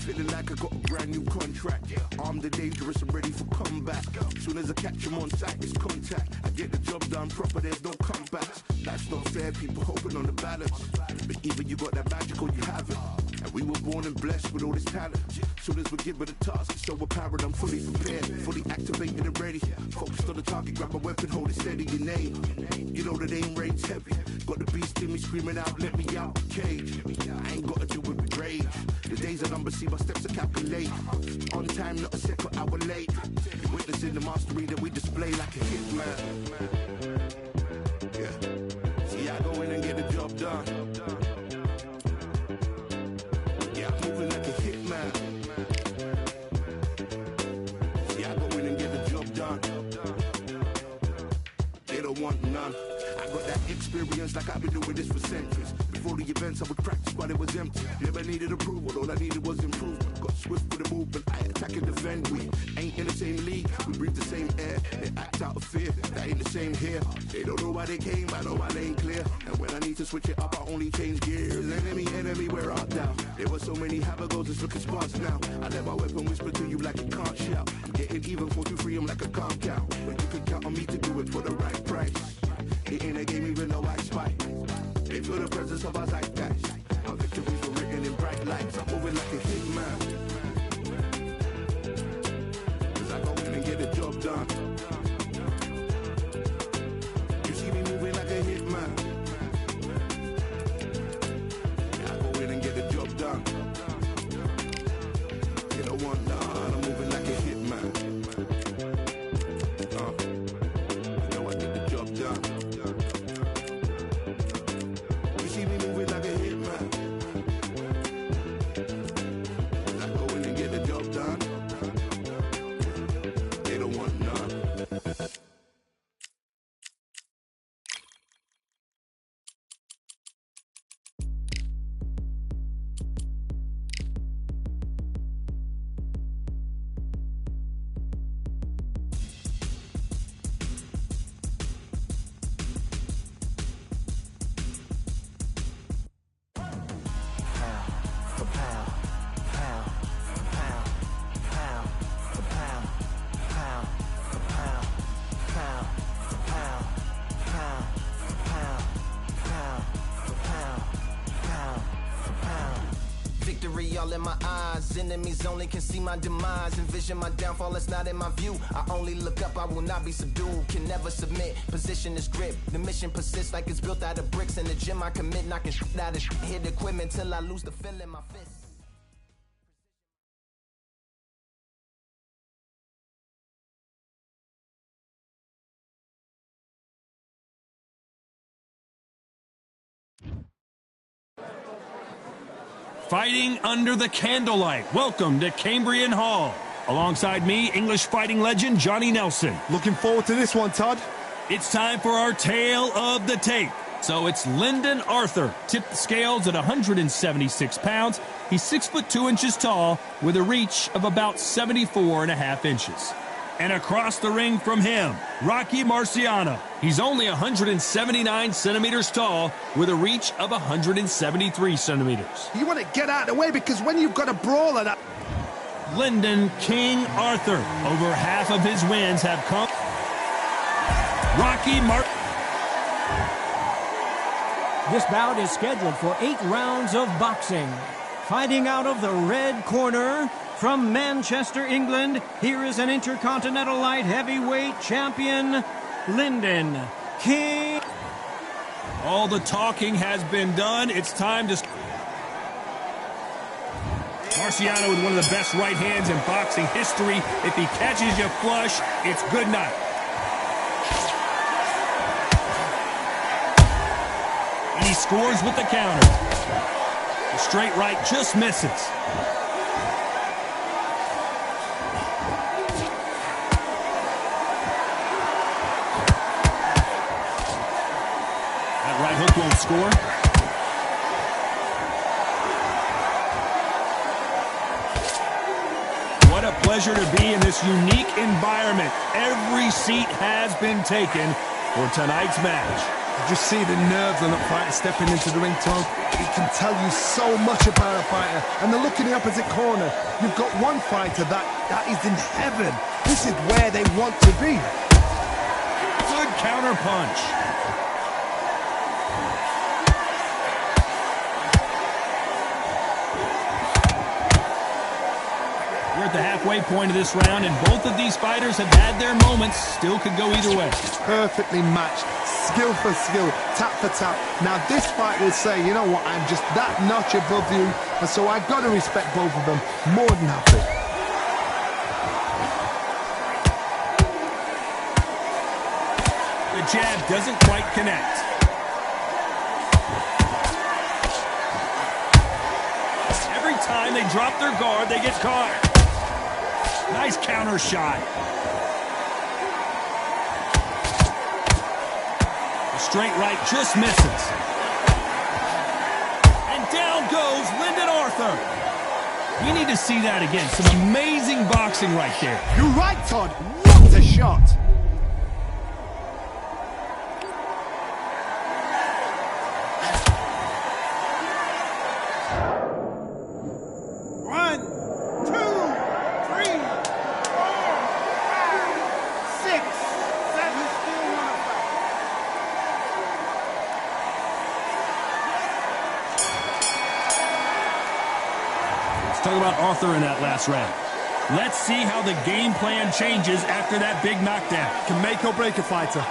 Feeling like I got a brand new contract. Armed and dangerous and ready for combat. Soon as I catch him on sight, it's contact. I get the job done proper, there's no comebacks. That's not fair, people hoping on the balance. But even you got that magical, you have it. And we were born and blessed with all this talent. Soon as we're given the task, it's so apparent I'm fully prepared, fully activated and ready. Focused on the target, grab my weapon, hold it steady, your name. You know that aim rain's heavy. Got the beast in me screaming out, let me out the cage. I ain't gotta deal with rage. The days are numbered, see my steps are calculate. On time, not a second hour late. You're witnessing the mastery that we display like a hitman. Yeah. See, I go in and get the job done. Yeah, I'm moving like a hitman. See, I go in and get the job done. They don't want none. I got that experience like I've been doing this for centuries. Before the events I would practice while it was empty. Never needed approval, all I needed was improvement. Got swift with the movement, I attack and defend. We ain't in the same league, we breathe the same air. They act out of fear, that ain't the same here. They don't know why they came, I know why they ain't clear. And when I need to switch it up, I only change gears. Enemy, we're out down. There were so many habagos, it's looking sparse now. I let my weapon whisper to you like it can't shout. I'm getting even 4 to 3, I'm like a calm count. But you can count on me to do it for the right price. It ain't a game even though I spite. They feel the presence of our zeitgeist. Our victories were written in bright lights. I'm moving like a hitman. Cause I go in and get the job done. You see me moving like a hitman. Yeah, I go in and get the job done. You don't want none, I'm moving like a hitman. You know I get the job done. You see me moving like a hitman. I go in and get the job done. They don't want none. Victory all in my eyes, enemies only can see my demise. Envision my downfall, it's not in my view. I only look up, I will not be subdued. Can never submit, position is grip. The mission persists like it's built out of bricks. In the gym I commit, knocking shit out of shit. Hit equipment till I lose the feel in my fist. Fighting under the candlelight. Welcome to Cambrian Hall. Alongside me, English fighting legend Johnny Nelson. Looking forward to this one, Todd. It's time for our tale of the tape. So it's Lyndon Arthur. Tipped the scales at 176 pounds. He's 6'2" tall with a reach of about 74.5 inches. And across the ring from him, Rocky Marciano. He's only 179 centimeters tall with a reach of 173 centimeters. You want to get out of the way because when you've got a brawler that... Lyndon King Arthur. Over half of his wins have come... Rocky This bout is scheduled for 8 rounds of boxing. Fighting out of the red corner... From Manchester, England, here is an Intercontinental Light Heavyweight Champion, Lyndon King. All the talking has been done. It's time to... Marciano with one of the best right hands in boxing history. If he catches you flush, it's good night. And he scores with the counter. The straight right just misses. Right hook won't score. What a pleasure to be in this unique environment. Every seat has been taken for tonight's match. You just see the nerves on that fighter stepping into the ring, Tom. It can tell you so much about a fighter. And the look in the opposite corner, you've got one fighter that is in heaven. This is where they want to be. Good counter punch. We're at the halfway point of this round, and both of these fighters have had their moments. Still could go either way. Perfectly matched, skill for skill, tap for tap. Now this fight will say, you know what, I'm just that notch above you, and so I've got to respect both of them more than happy. The jab doesn't quite connect. Every time they drop their guard, they get caught. Nice counter shot. Straight right just misses. And down goes Lyndon Arthur. We need to see that again. Some amazing boxing right there. You're right, Todd. What a shot. Talk about Arthur in that last round. Let's see how the game plan changes after that big knockdown. Can make or break a fighter.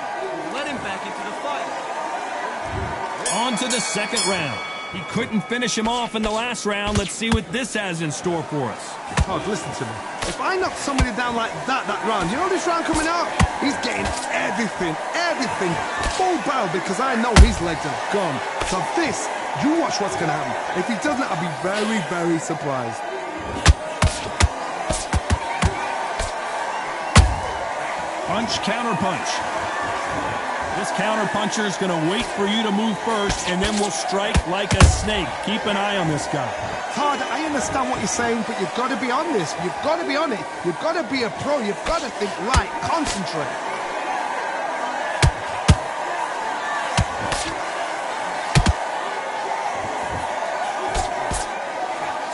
Let him back into the fight. On to the second round. He couldn't finish him off in the last round. Let's see what this has in store for us. Todd, listen to me. If I knock somebody down like that round, you know this round coming out? He's getting everything, full barrel, because I know his legs are gone. So this, you watch what's going to happen. If he doesn't, I'll be very, very surprised. Punch, counter punch. This counter puncher is going to wait for you to move first, and then will strike like a snake. Keep an eye on this guy. Todd, I understand what you're saying, but you've got to be on this. You've got to be on it. You've got to be a pro. You've got to think right. Concentrate.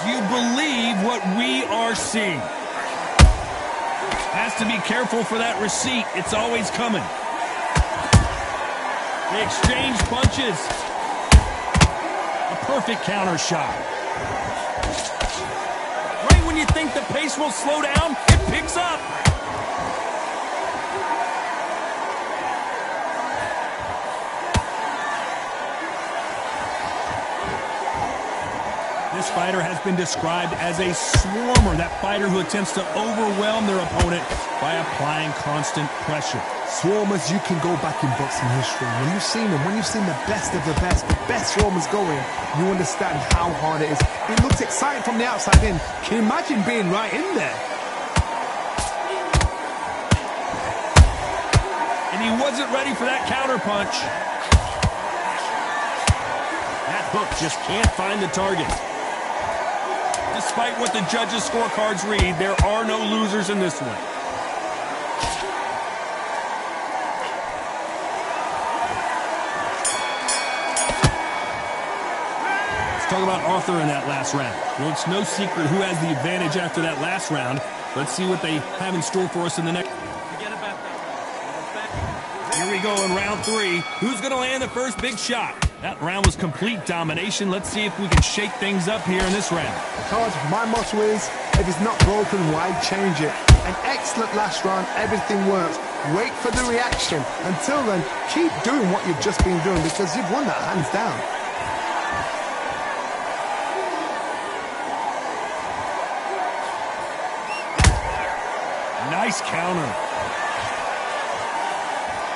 Do you believe what we are seeing? Has to be careful for that receipt. It's always coming. They exchange punches. A perfect counter shot. Right when you think the pace will slow down, it picks up. This fighter has been described as a swarmer, that fighter who attempts to overwhelm their opponent by applying constant pressure. Swarmers, you can go back in boxing history. When you've seen them, when you've seen the best of the best swarmers going, you understand how hard it is. It looks exciting from the outside in. Can you imagine being right in there? And he wasn't ready for that counter punch. That hook just can't find the target. Despite what the judges' scorecards read, there are no losers in this one. Let's talk about Arthur in that last round. Well, it's no secret who has the advantage after that last round. Let's see what they have in store for us in the next. Forget about that. Here we go in round 3. Who's going to land the first big shot? That round was complete domination. Let's see if we can shake things up here in this round. Todd, my motto is, if it's not broken, why change it? An excellent last round, everything works. Wait for the reaction. Until then, keep doing what you've just been doing, because you've won that hands down. Nice counter.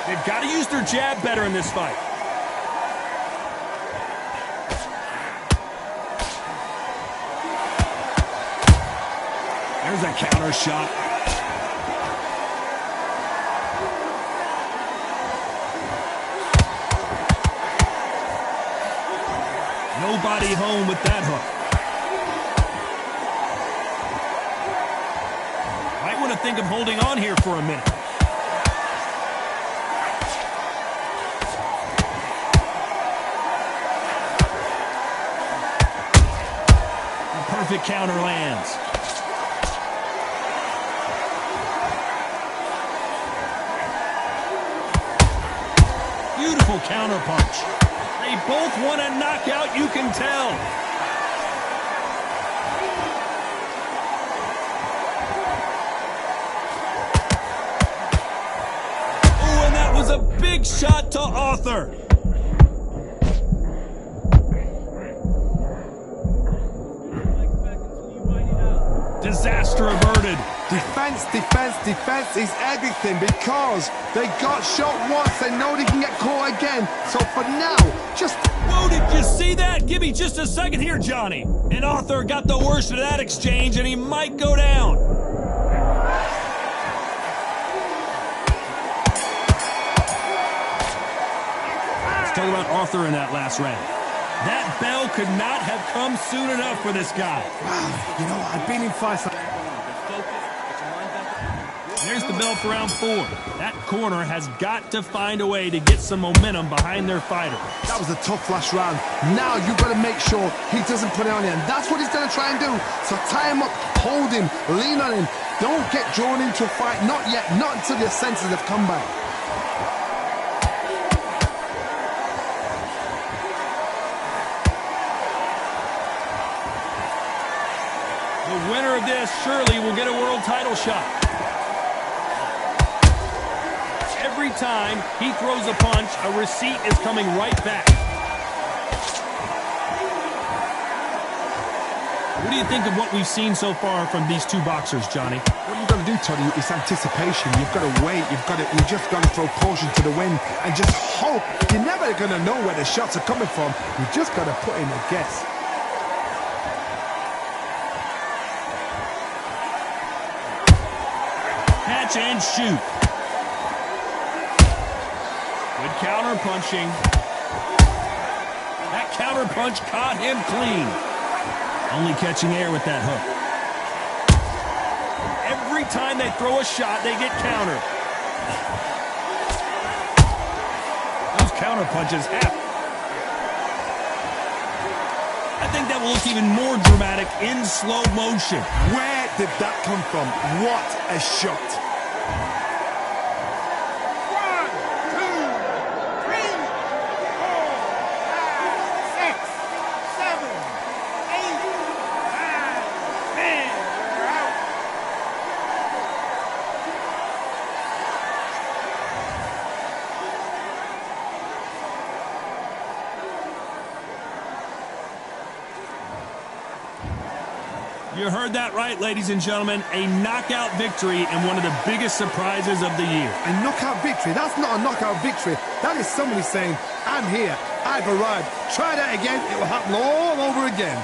They've got to use their jab better in this fight. There's a counter shot. Nobody home with that hook. Might want to think of holding on here for a minute. A perfect counter lands. Beautiful counter punch. They both want a knockout, you can tell. Oh, and that was a big shot to Arthur. Disaster averted. Defense is everything, because they got shot once, they know they can get caught again. So for now, just... Whoa, did you see that? Give me just a second here, Johnny. And Arthur got the worst of that exchange, and he might go down. Talk about Arthur in that last round. That bell could not have come soon enough for this guy. Wow, you know, I've been in fights like... There's the bell for round 4. That corner has got to find a way to get some momentum behind their fighter. That was a tough last round. Now you've got to make sure he doesn't put it on you, and that's what he's going to try and do. So tie him up, hold him, lean on him. Don't get drawn into a fight. Not yet, not until your senses have come back. The winner of this surely will get a world title shot. Every time he throws a punch, a receipt is coming right back. What do you think of what we've seen so far from these two boxers, Johnny? What you've got to do, Toddy, is anticipation. You've got to wait. You just got to throw caution to the wind and just hope. You're never going to know where the shots are coming from. You just got to put in a guess. Catch and shoot. Good counter punching. That counter punch caught him clean. Only catching air with that hook. Every time they throw a shot, they get countered. Those counter punches happen. I think that will look even more dramatic in slow motion. Where did that come from? What a shot. 1, 2, 3, 4, 5, 6, 7, 8, 9, 10. You heard that right, ladies and gentlemen. A knockout victory and one of the biggest surprises of the year. A knockout victory? That's not a knockout victory. That is somebody saying, I'm here, I've arrived. Try that again, it will happen all over again.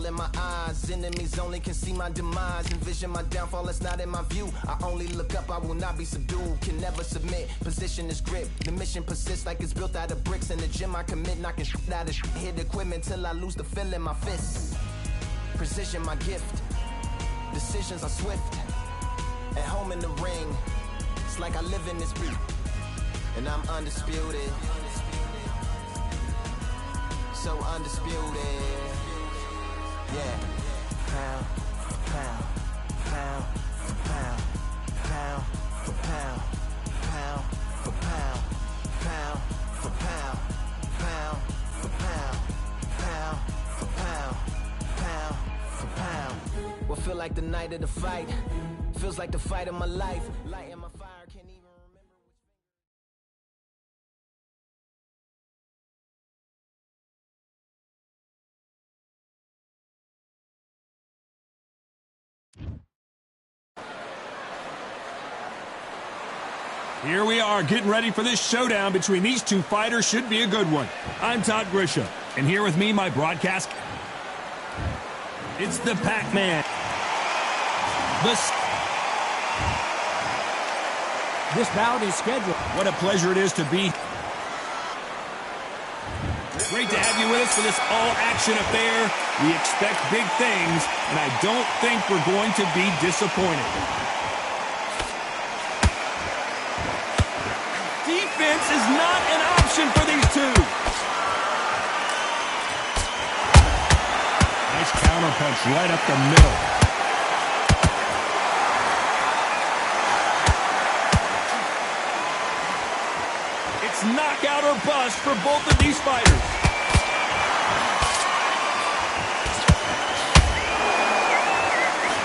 in my eyes. Enemies only can see my demise. Envision my downfall, that's not in my view. I only look up, I will not be subdued. Can never submit, position is grip. The mission persists like it's built out of bricks. In the gym I commit, knocking shit out of shit. Hit equipment till I lose the feel in my fists. Precision my gift. Decisions are swift. At home in the ring, it's like I live in this beat. And I'm undisputed. So undisputed. Yeah. Pound for pound, pound for pound, pound for pound, pound for pound, pound for pound, pound for pound, pound for pound, pound for pound. What feel like the night of the fight? Feels like the fight of my life. Light in my fire, can't even remember Here we are getting ready for this showdown between these two fighters. Should be a good one. I'm Todd Grisham, and here with me, my broadcast. It's the Pac-Man. This bout is scheduled. What a pleasure it is to be. Great to have you with us for this all-action affair. We expect big things, and I don't think we're going to be disappointed. Defense is not an option for these two. Nice counter punch right up the middle. It's knockout or bust for both of these fighters.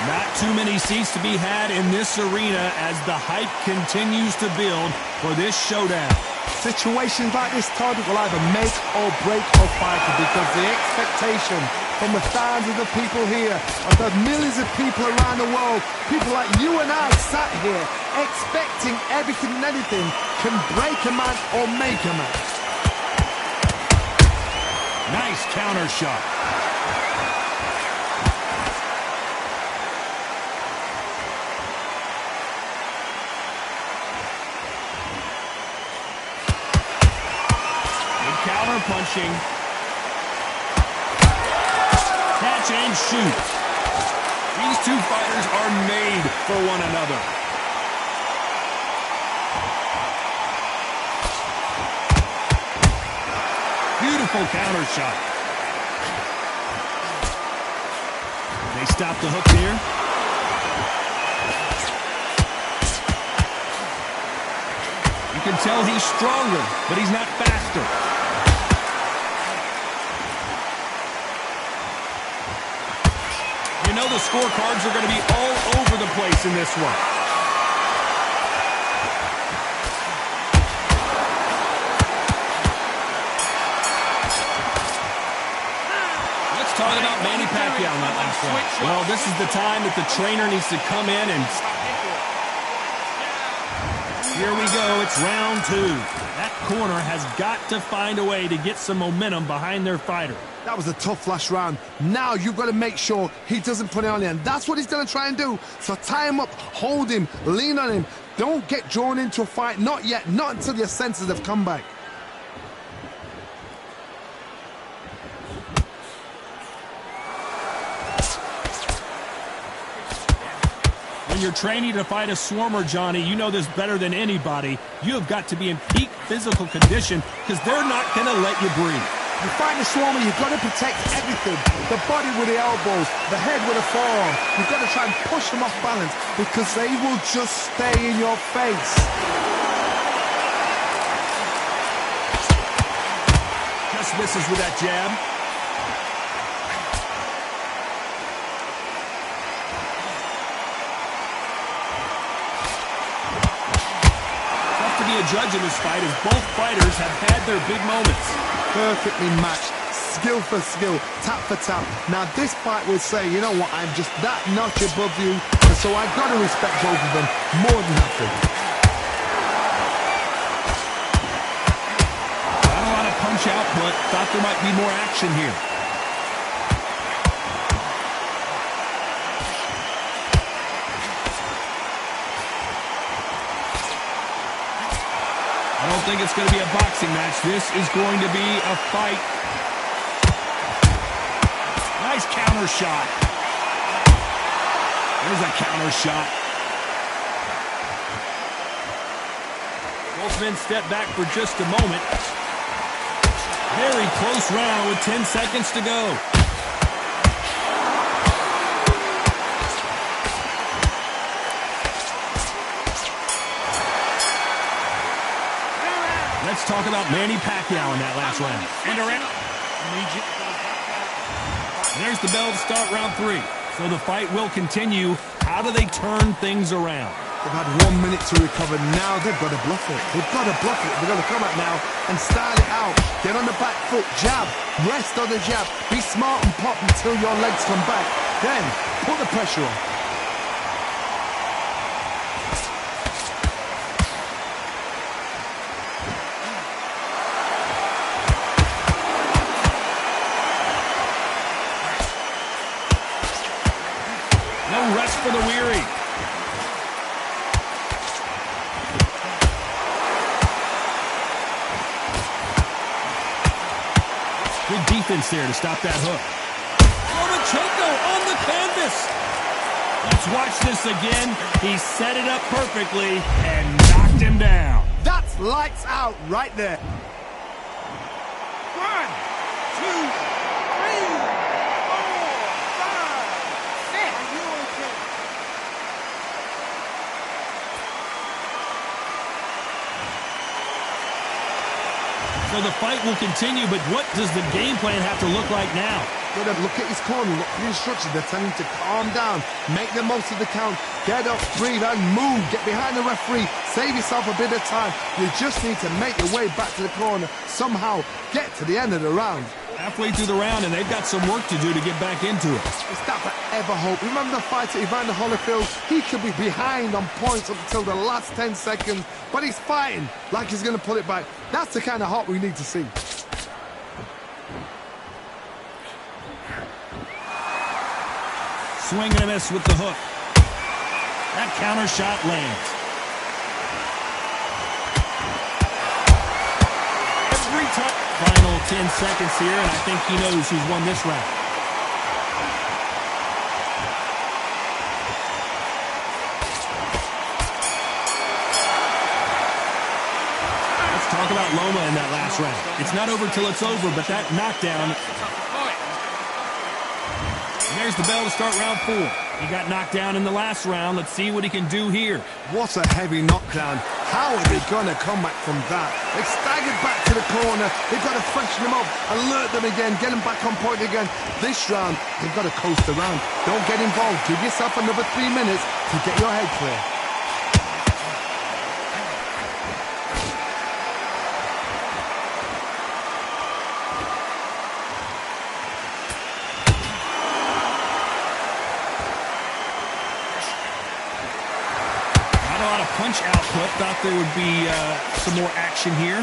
Not too many seats to be had in this arena as the hype continues to build for this showdown. Situations like this, Todd, will either make or break a fighter because the expectation from the thousands of people here, of the millions of people around the world, people like you and I sat here expecting everything and anything can break a man or make a man. Nice counter shot. Counter punching. Catch and shoot. These two fighters are made for one another. Beautiful counter shot. They stop the hook here. You can tell he's stronger, but he's not faster. You know the scorecards are going to be all over the place in this one. Let's talk about Manny Pacquiao in that last round. Well, this is the time that the trainer needs to come in and... Here we go. It's round two. That corner has got to find a way to get some momentum behind their fighter. That was a tough last round. Now you've got to make sure he doesn't put it on you, and that's what he's going to try and do. So tie him up, hold him, lean on him. Don't get drawn into a fight. Not yet. Not until your senses have come back. When you're training to fight a swarmer, Johnny, you know this better than anybody. You have got to be in peak physical condition because they're not going to let you breathe. You fight the swarmer, you've got to protect everything. The body with the elbows, the head with the forearm. You've got to try and push them off balance because they will just stay in your face. Just misses with that jab. Tough to be a judge in this fight as both fighters have had their big moments. Perfectly matched, skill for skill, tap for tap. Now this fight will say, you know what, I'm just that notch above you, and so I've got to respect both of them more than happy. Not a lot of punch output. Thought there might be more action here. don't think it's going to be a boxing match. This is going to be a fight. Nice counter shot. There's a counter shot. Both men step back for just a moment. Very close round with 10 seconds to go. Let's talk about Manny Pacquiao in that last round. And around. There's the bell to start round 3. So the fight will continue. How do they turn things around? They've had 1 minute to recover. Now they've got to bluff it. They've got to bluff it. They've got to come out now and style it out. Get on the back foot, jab, rest on the jab. Be smart and pop until your legs come back. Then put the pressure on. No rest for the weary. Good defense there to stop that hook. Lomachenko on the canvas. Let's watch this again. He set it up perfectly and knocked him down. That's lights out right there. 1, 2, 3, 4, 5, 6. So the fight will continue, but what does the game plan have to look like now? Got to look at his corner, look for the instructions. They're telling him to calm down, make the most of the count, get up, breathe, and move. Get behind the referee, save yourself a bit of time. You just need to make your way back to the corner, somehow get to the end of the round. Halfway through the round, and they've got some work to do to get back into it. Is that forever hope? Remember the fight at Evander Holyfield? He could be behind on points up until the last 10 seconds, but he's fighting like he's going to pull it back. That's the kind of hope we need to see. Swing and a miss with the hook. That counter shot lands. Every time. Final 10 seconds here, and I think he knows who's won this round. Let's talk about Loma in that last round. It's not over till it's over, but that knockdown. And there's the bell to start round 4. He got knocked down in the last round. Let's see what he can do here. What a heavy knockdown. How are they going to come back from that? They've staggered back to the corner. They've got to freshen them up, alert them again, get them back on point again. This round, they've got to coast around. Don't get involved. Give yourself another 3 minutes to get your head clear. Punch output. Thought there would be some more action here.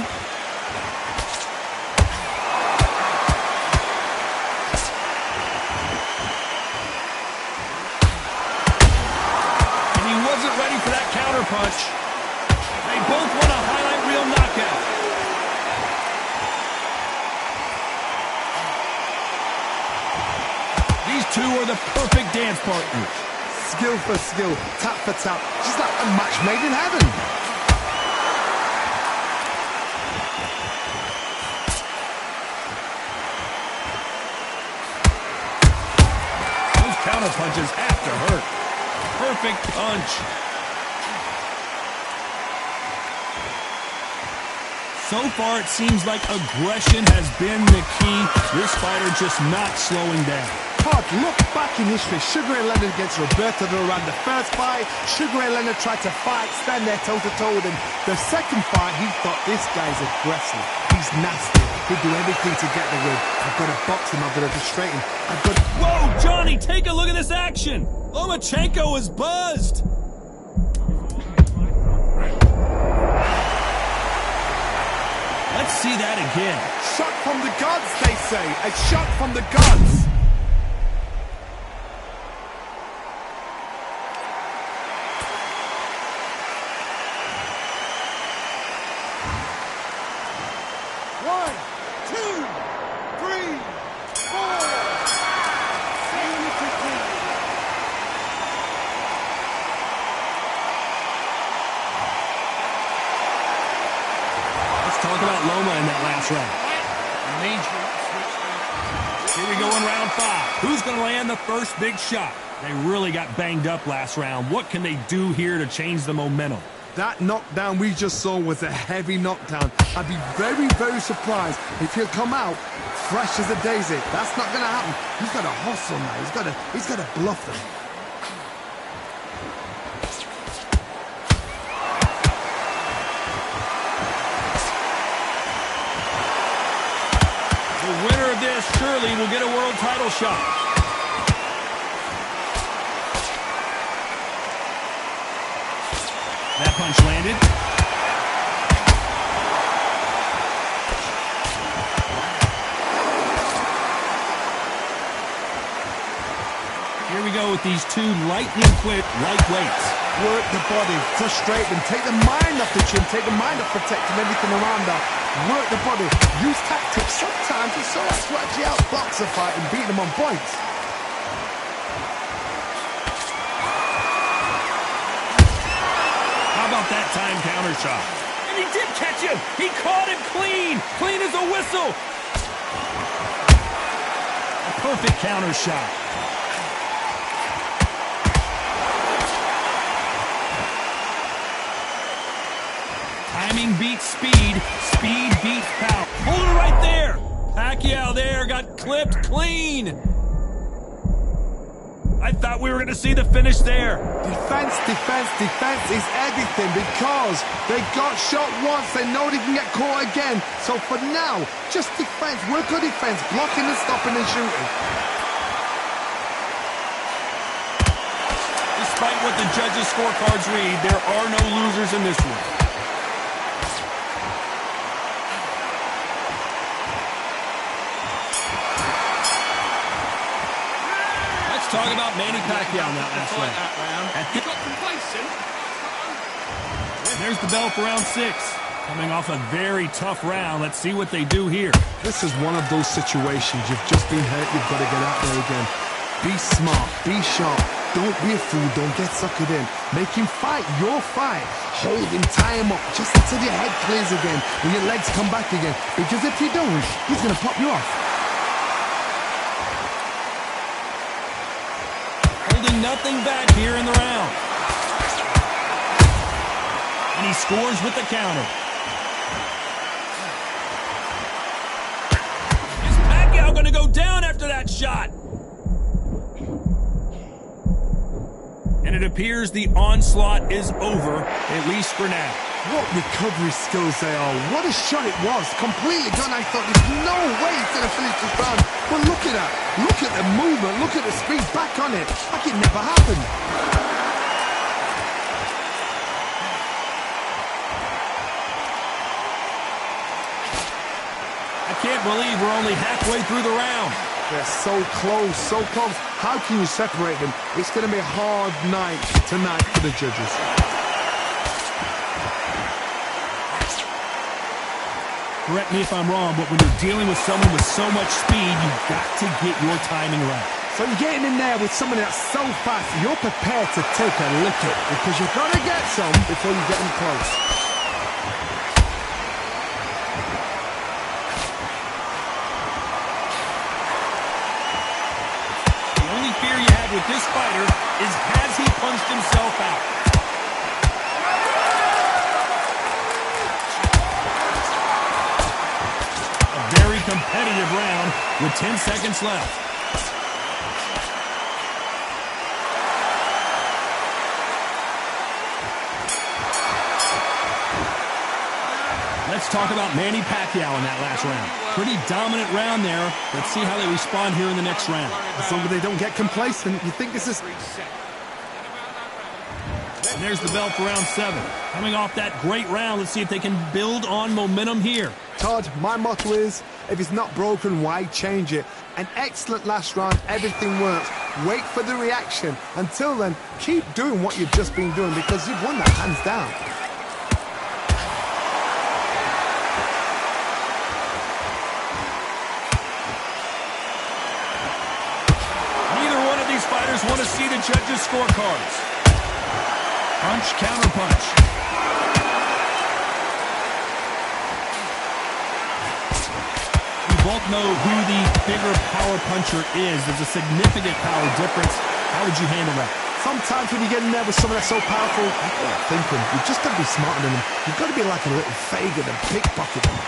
And he wasn't ready for that counter punch. They both want a highlight reel knockout. These two are the perfect dance partners. Skill for skill, tap for tap, just like a match made in heaven. Those counter punches have to hurt. Perfect punch. So far, it seems like aggression has been the key. This fighter just not slowing down. Todd, look back in history. Sugar Ray Leonard against Roberto Duran. The first fight, Sugar Ray Leonard tried to fight, stand there toe-to-toe with him. The second fight, he thought, this guy's aggressive. He's nasty. He'd do everything to get the win. I've got to box him. I've got to frustrate him. I've got to... Whoa, Johnny, take a look at this action. Lomachenko is buzzed. Let's see that again. Shot from the gods, they say. A shot from the gods. about Loma in that last round? Here we go in round 5. Who's going to land the first big shot? They really got banged up last round. What can they do here to change the momentum? That knockdown we just saw was a heavy knockdown. I'd be very, very surprised if he'll come out fresh as a daisy. That's not going to happen. He's got to hustle now. He's got to bluff them. The winner of this surely will get a world title shot. That punch landed. Here we go with these two lightning quick lightweights. Work the body, frustrate them, take the mind off the chin, take the mind off protecting everything around that. Work the body, use tactics. Sometimes it's so hard to actually outbox a fight and beat them on points. How about that time counter shot? And he did catch him. He caught him clean. Clean as a whistle. A perfect counter shot. Timing beats speed. Speed beats power. Hold it right there. Pacquiao there got clipped clean. I thought we were going to see the finish there. Defense is everything because they got shot once. They know they can get caught again. So for now, just defense. Work on defense, blocking and stopping and shooting. Despite what the judges' scorecards read, there are no losers in this one. Talk about Manny Pacquiao in that last round. He got complacent. There's the bell for round 6. Coming off a very tough round. Let's see what they do here. This is one of those situations. You've just been hurt. You've got to get out there again. Be smart. Be sharp. Don't be a fool. Don't get suckered in. Make him fight your fight. Hold him. Tie him up just until your head clears again and your legs come back again. Because if you don't, he's going to pop you off. Nothing back here in the round. And he scores with the counter. Is Pacquiao going to go down after that shot? And it appears the onslaught is over, at least for now. What recovery skills they are. What a shot it was. Completely gone. I thought there's no way he's going to finish this round. But look at that. Look at the movement. Look at the speed. Back on it. Like it never happened. I can't believe we're only halfway through the round. They're so close, so close. How can you separate them? It's going to be a hard night tonight for the judges. Correct me if I'm wrong, but when you're dealing with someone with so much speed, you've got to get your timing right. So you're getting in there with someone that's so fast, you're prepared to take a licking because you've got to get some before you get them close. The only fear you have with this fighter is has he punched himself out? Competitive round with 10 seconds left. Let's talk about Manny Pacquiao in that last round. Pretty dominant round there. Let's see how they respond here in the next round. As long as they don't get complacent, you think this is... And there's the bell for round 7. Coming off that great round, let's see if they can build on momentum here. Todd, my motto is, if it's not broken, why change it? An excellent last round, everything works. Wait for the reaction. Until then, keep doing what you've just been doing because you've won that hands down. Neither one of these fighters want to see the judges' scorecards. Punch, counter punch. both know who the bigger power puncher is. There's a significant power difference. How would you handle that? Sometimes when you get in there with someone that's so powerful, thinking, you've just got to be smarter than them. You've got to be like a little Fagin and pickpocket them.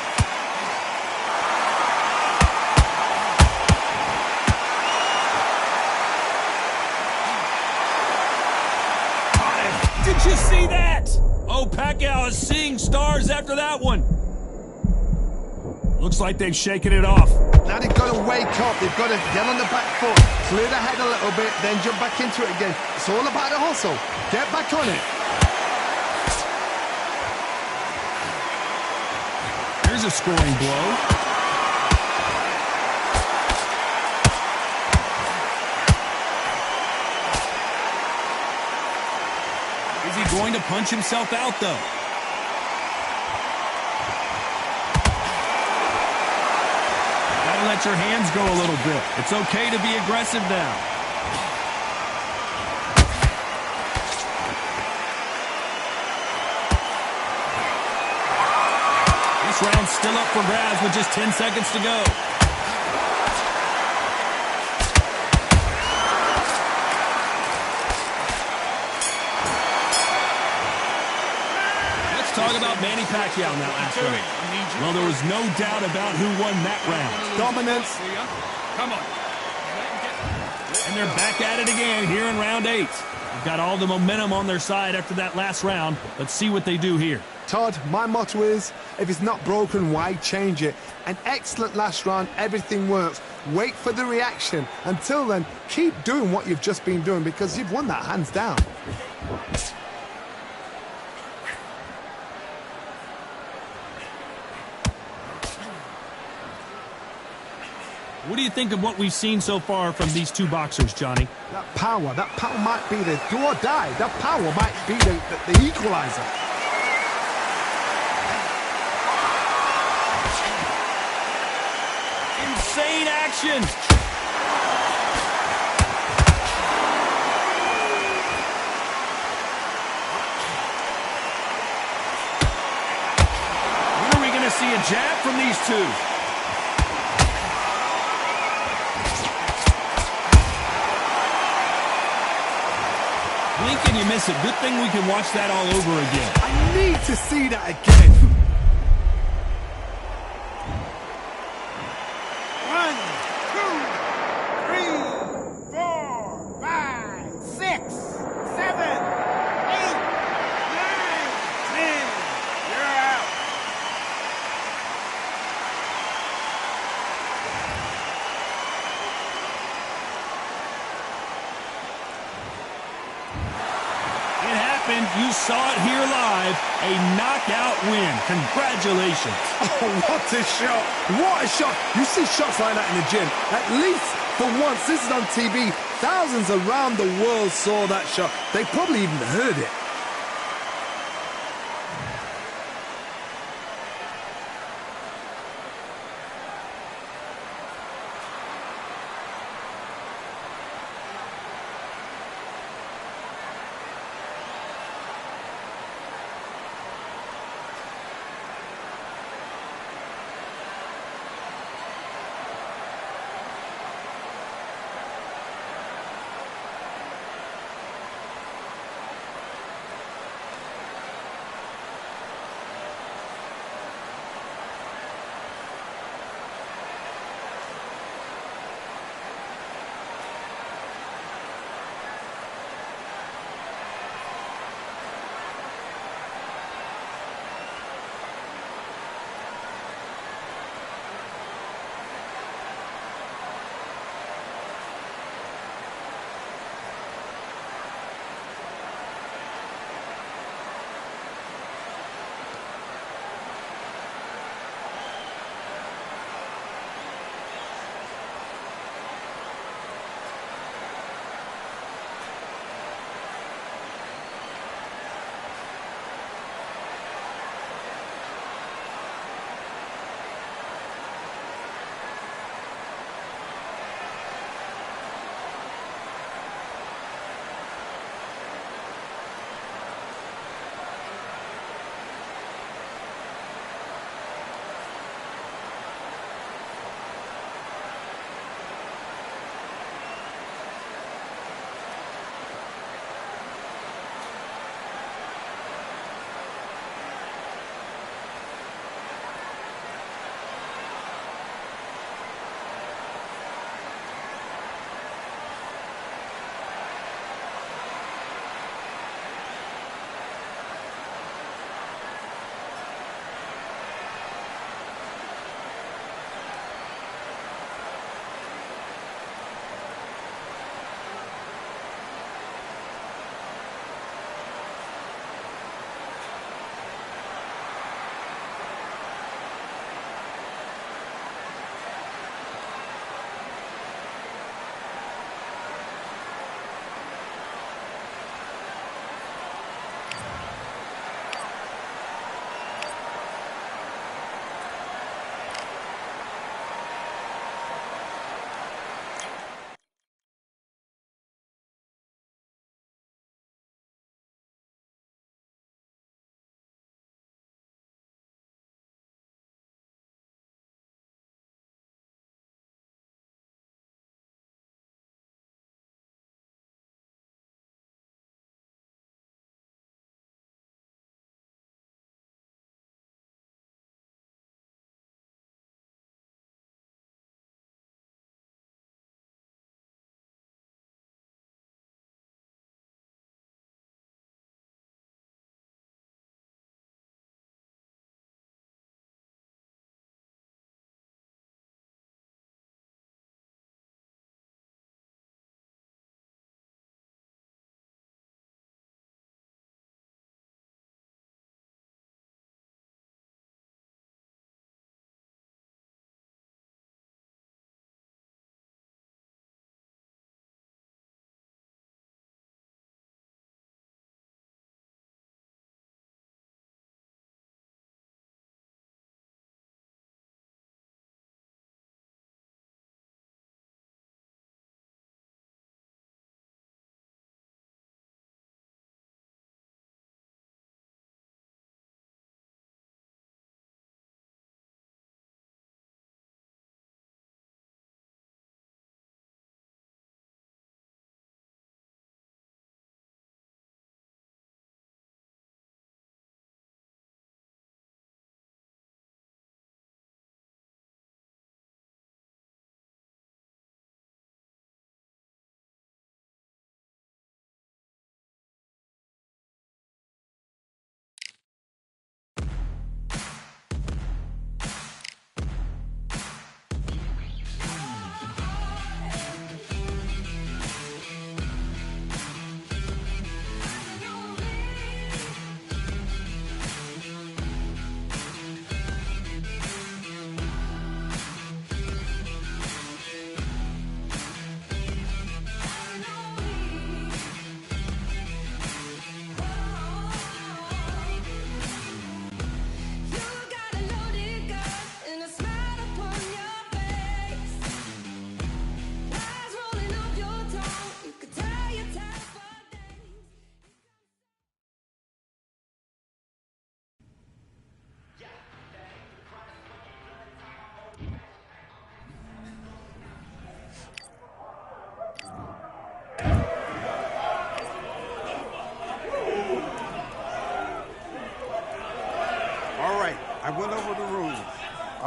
Did you see that? Oh, Pacquiao is seeing stars after that one. Looks like they've shaken it off. Now they've got to wake up. They've got to get on the back foot, clear the head a little bit, then jump back into it again. It's all about the hustle. Get back on it. Here's a scoring blow. Is he going to punch himself out, though? Gotta let your hands go a little bit. It's okay to be aggressive now. This round's still up for grabs with just 10 seconds to go. Talk about Manny Pacquiao in that last round. Well, there was no doubt about who won that round. Dominance. Come on. And they're back at it again here in round 8. They've got all the momentum on their side after that last round. Let's see what they do here. Todd, my motto is, if it's not broken, why change it? An excellent last round, everything works. Wait for the reaction. Until then, keep doing what you've just been doing because you've won that hands down. What do you think of what we've seen so far from these two boxers, Johnny? That power might be the do or die. That power might be the equalizer. Insane action! When are we going to see a jab from these two? Blink and you miss it. Good thing we can watch that all over again. I need to see that again. 1, 2, 3, 4, 5, 6, 7, 8, 9, 10. You're out. You saw it here live. A knockout win. Congratulations. Oh, what a shot. What a shot. You see shots like that in the gym. At least for once, this is on TV. Thousands around the world saw that shot. They probably even heard it.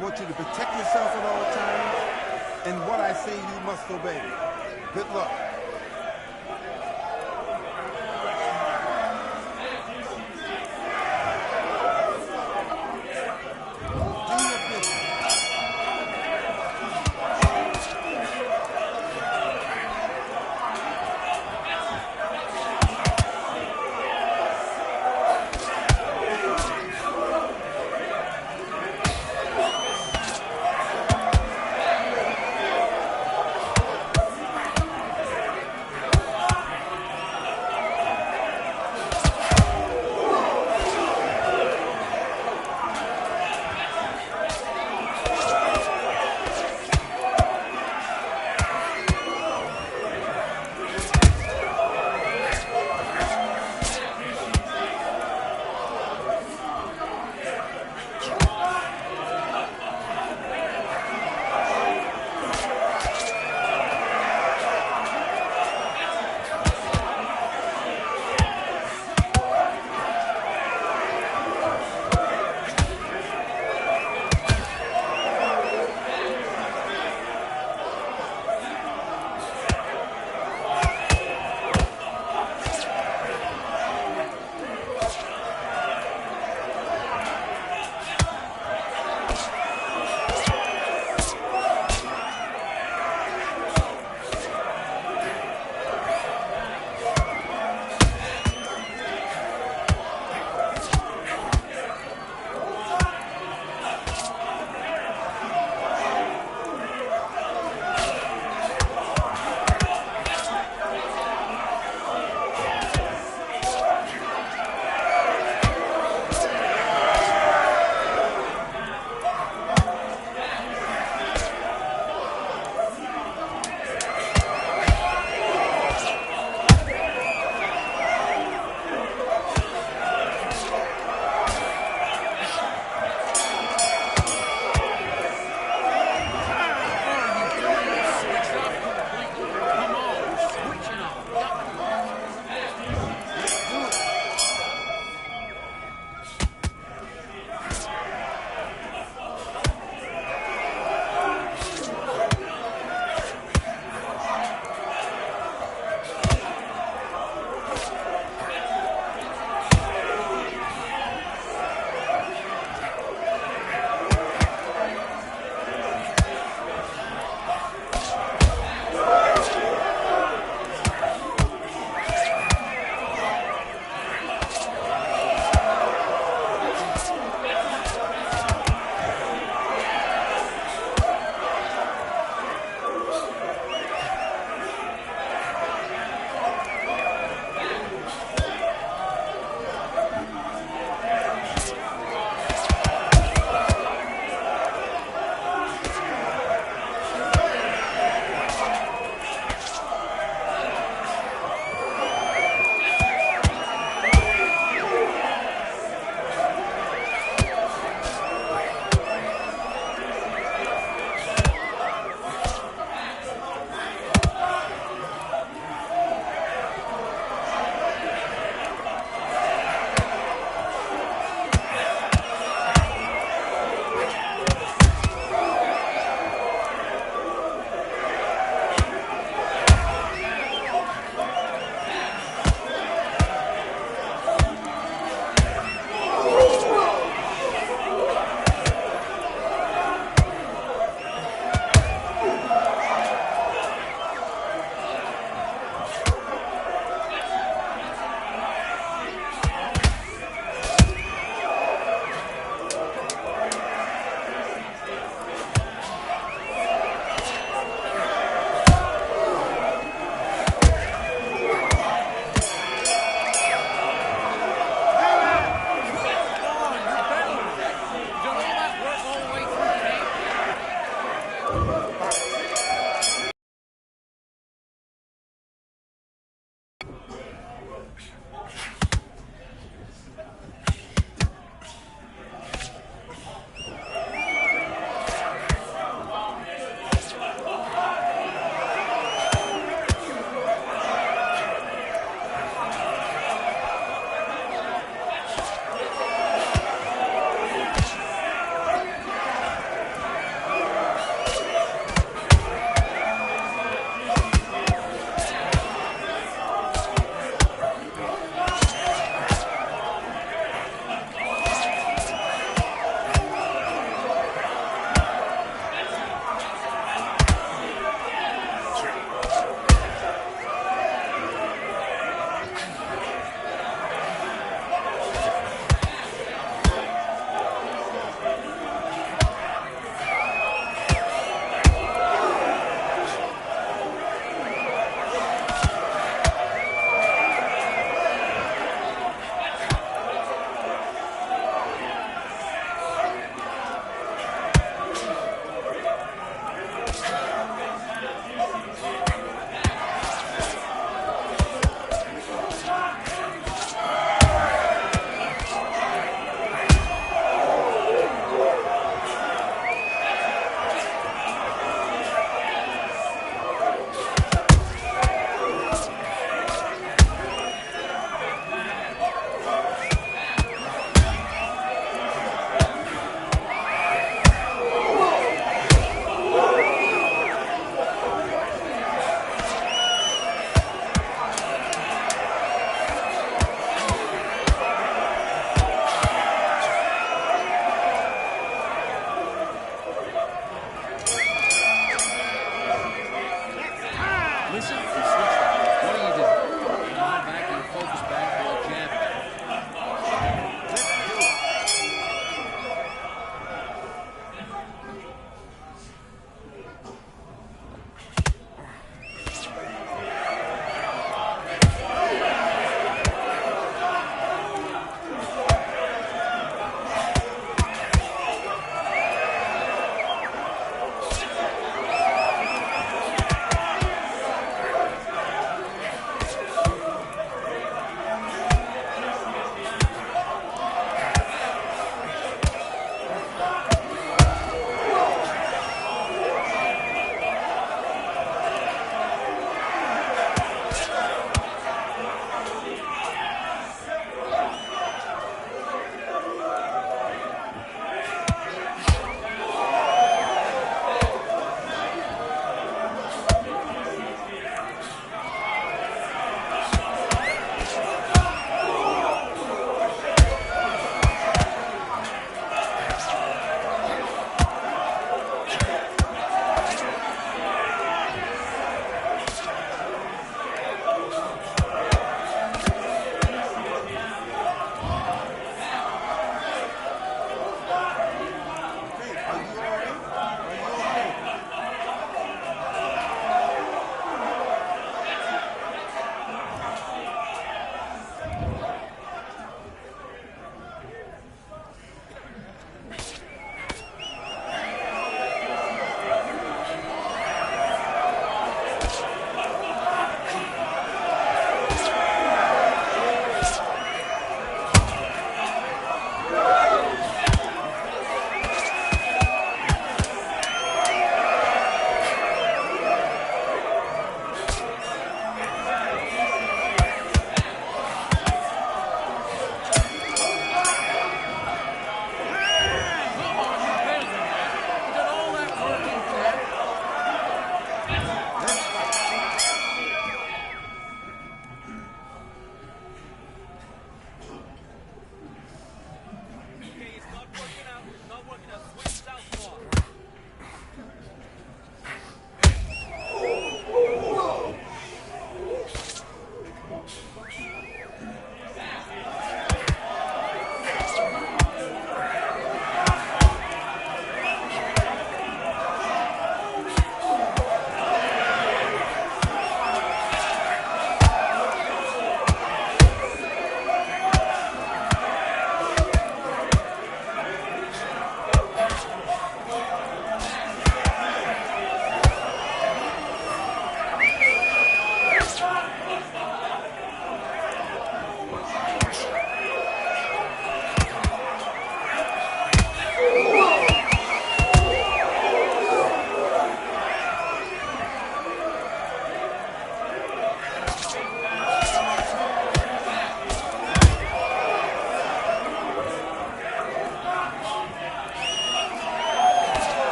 want you to protect yourself at all times, and what I say you must obey. Good luck.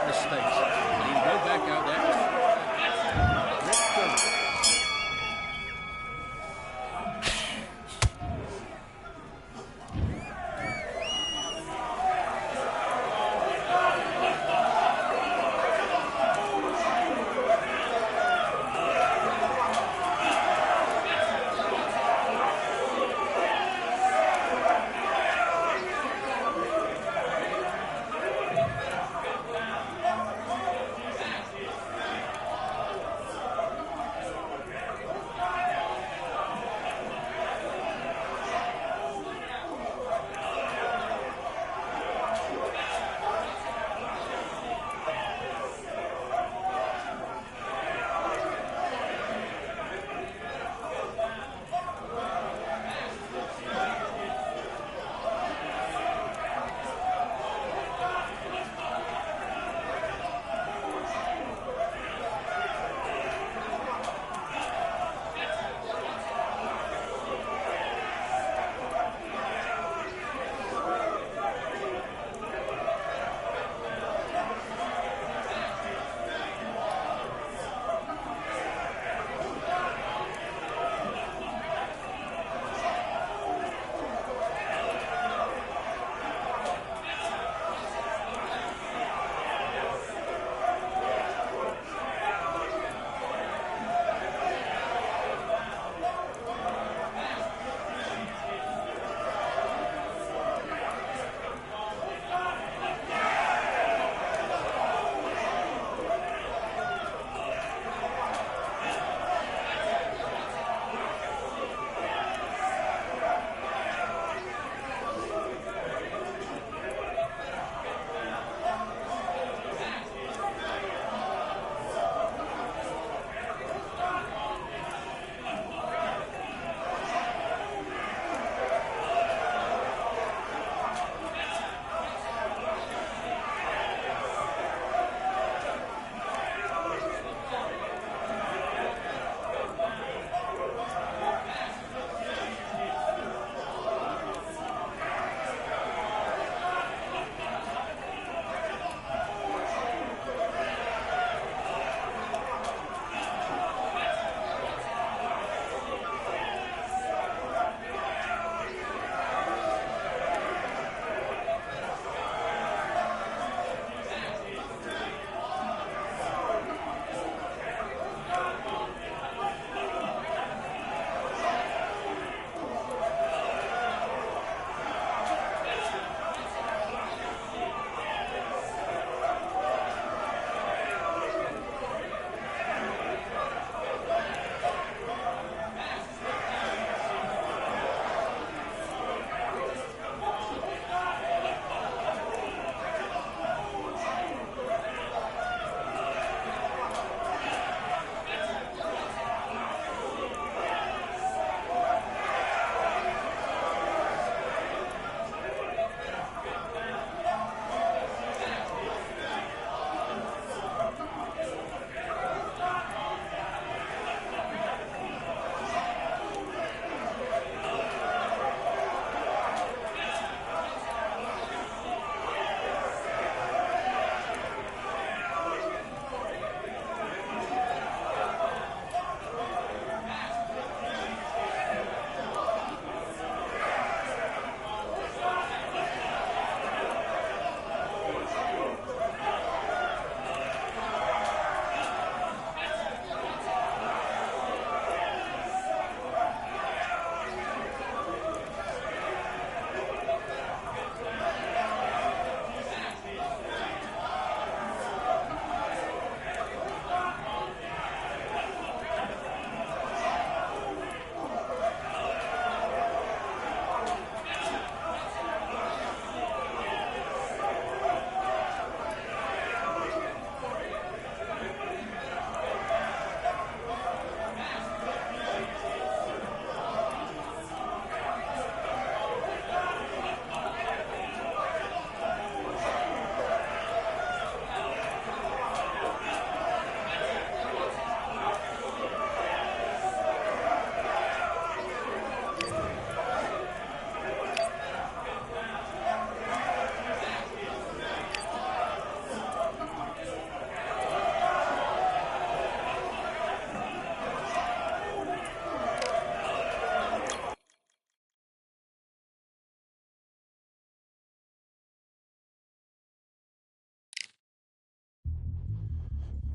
make mistakes. And you go back out there.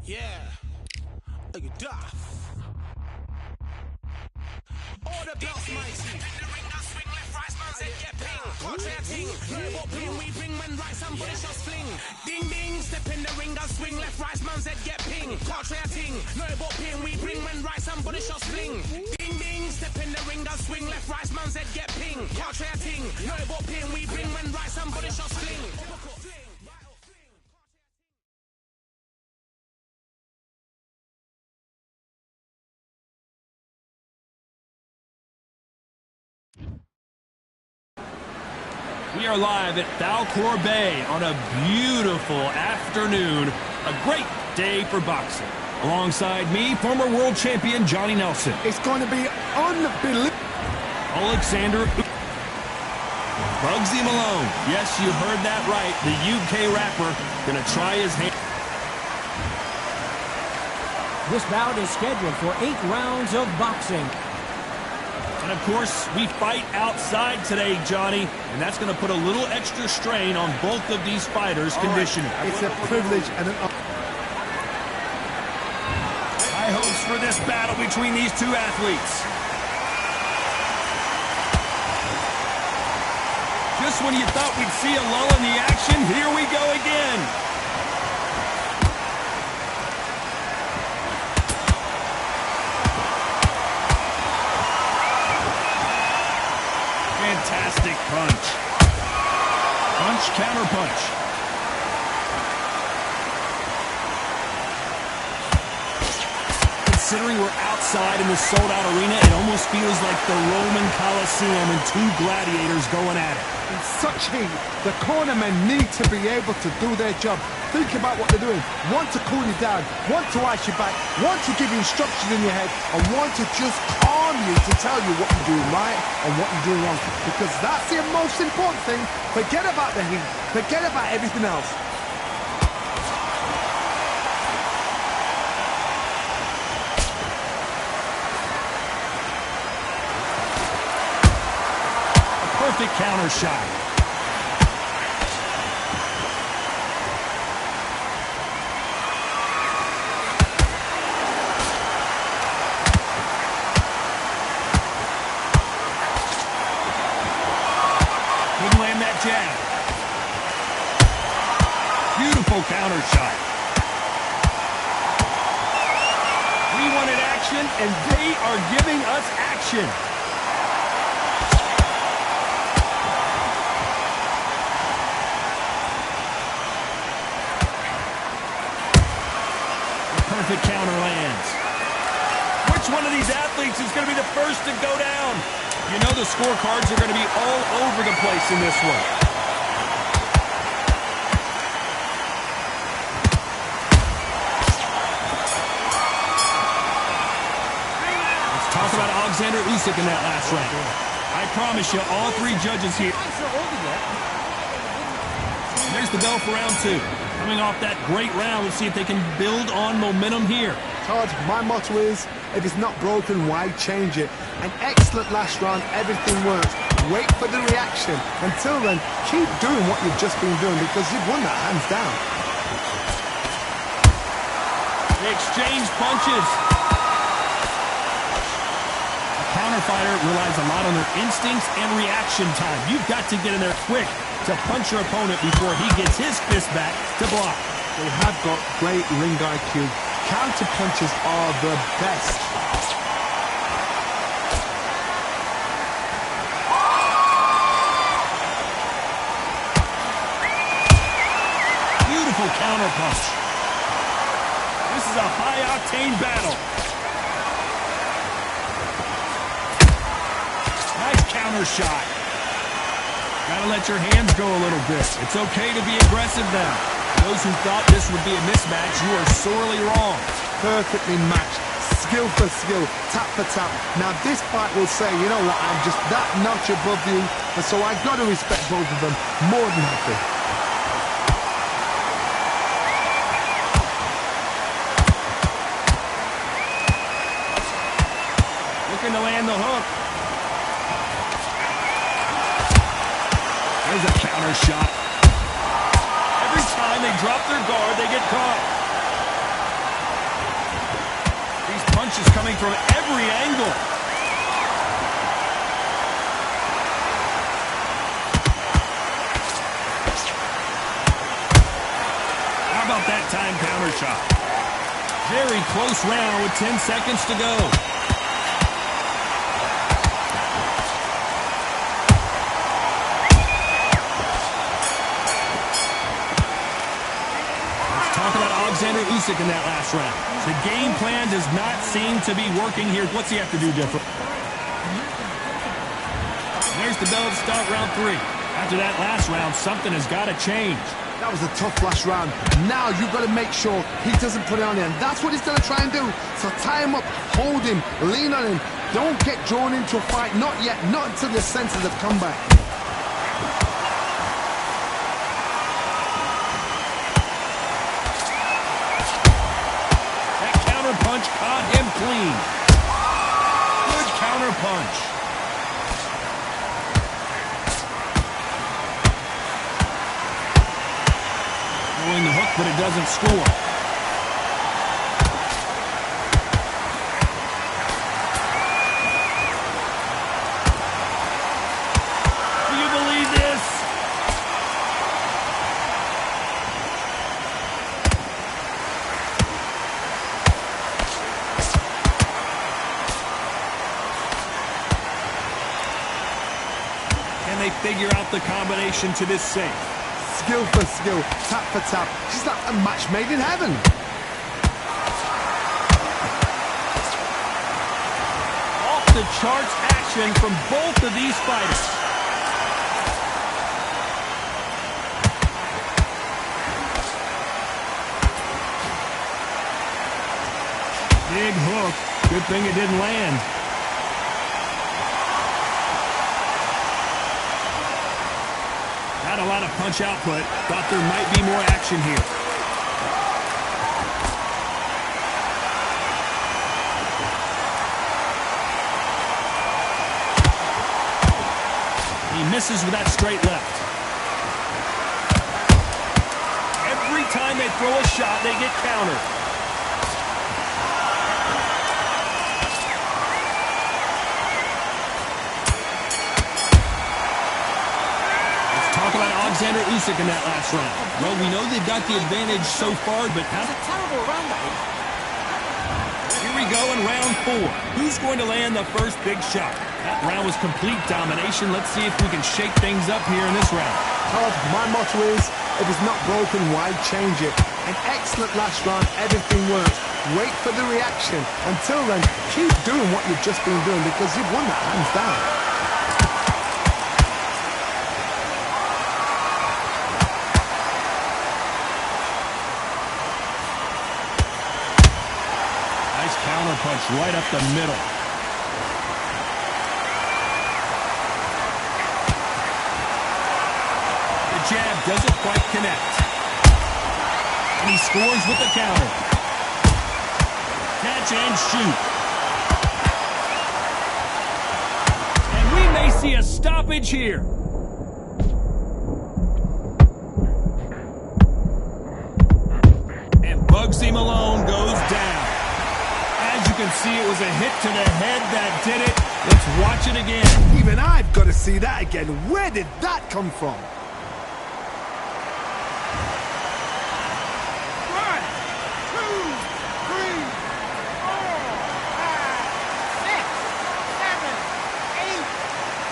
Yeah. Are you deaf? Order belts, mighty. In the ring, I swing left, right, man said get ping. Contrary ting, no what ping we bring when right, somebody shots fling. Ding ding, step in the ring, I swing left, right, man said get ping. Contrary ting, no what ping we bring when right, somebody shots fling. Ding ding, step in the ring, I swing left, right, man said get ping. Contrary ting, no what ping we bring when right, somebody shots fling. We are live at Valcour Bay on a beautiful afternoon. A great day for boxing. Alongside me, former world champion Johnny Nelson. It's going to be unbelievable. Alexander Bugsy Malone. Yes, you heard that right. The UK rapper going to try his hand. This bout is scheduled for 8 rounds of boxing. And of course, we fight outside today, Johnny, and that's going to put a little extra strain on both of these fighters' conditioning. It's a privilege and an honor. High hopes for this battle between these two athletes. Just when you thought we'd see a lull in the action, here we go again. Fantastic punch. Punch, counter punch. Considering we're outside in the sold-out arena, it almost feels like the Roman Colosseum and two gladiators going at it. In such heat, the cornermen need to be able to do their job. Think about what they're doing. One to cool you down, one to ice you back, one to give you instructions in your head, and one to just calm you to tell you what you're doing right and what you're doing wrong. Because that's the most important thing. Forget about the heat. Forget about everything else. Perfect counter shot. Couldn't land that jab. Beautiful counter shot. We wanted action, and they are giving us action. Perfect counter lands. Which one of these athletes is going to be the first to go down? You know the scorecards are going to be all over the place in this one. Let's talk about Alexander Usyk in that last round. I promise you, all three judges here. There's the bell for round 2. Coming off that great round, let's see if they can build on momentum here. Todd, my motto is, if it's not broken, why change it? An excellent last round, everything works. Wait for the reaction. Until then, keep doing what you've just been doing because you've won that hands down. They exchange punches. A counter fighter relies a lot on their instincts and reaction time. You've got to get in there quick to punch your opponent before he gets his fist back to block. They have got great ring IQ. Counter punches are the best. Beautiful counter punch. This is a high-octane battle. Nice counter shot. Gotta let your hands go a little bit. It's okay to be aggressive now. Those who thought this would be a mismatch, you are sorely wrong. Perfectly matched. Skill for skill. Tap for tap. Now this fight will say, you know what, I'm just that notch above you. And so I got to respect both of them. More than happy. Looking to land the hook. There's a counter shot. Every time they drop their guard, they get caught. punches coming from every angle. How about that time counter shot? Very close round with 10 seconds to go. Let's talk about Alexander Usyk in that last round. The game plan does not seem to be working here. What's he have to do different? There's the bell to start round 3. After that last round, something has got to change. That was a tough last round. Now you've got to make sure he doesn't put it on you, and that's what he's going to try and do. So tie him up, hold him, lean on him. Don't get drawn into a fight. Not yet. Not until your senses have come back. That counter punch caught him clean. Good counter punch. Throwing the hook, but it doesn't score. Do you believe this? Can they figure out the combination to this safe? Skill for skill, tap for tap. She's like a match made in heaven. Off the charts action from both of these fighters. Big hook. Good thing it didn't land. Not a lot of punch output. Thought there might be more action here. He misses with that straight left. Every time they throw a shot, they get countered. Talk about Alexander Usyk in that last round. Well, we know they've got the advantage so far, but how... It's a terrible round, that is. Here we go in round 4. Who's going to land the first big shot? That round was complete domination. Let's see if we can shake things up here in this round. Todd, my motto is, if it's not broken, why change it? An excellent last round, everything works. Wait for the reaction. Until then, keep doing what you've just been doing because you've won that hands down. Counter punch right up the middle. The jab doesn't quite connect. And he scores with the counter. Catch and shoot. And we may see a stoppage here. And Bugsy Malone goes down. As you can see, it was a hit to the head that did it. Let's watch it again. Even I've got to see that again. Where did that come from? 1, 2, 3, 4, 5, 6, 7, 8,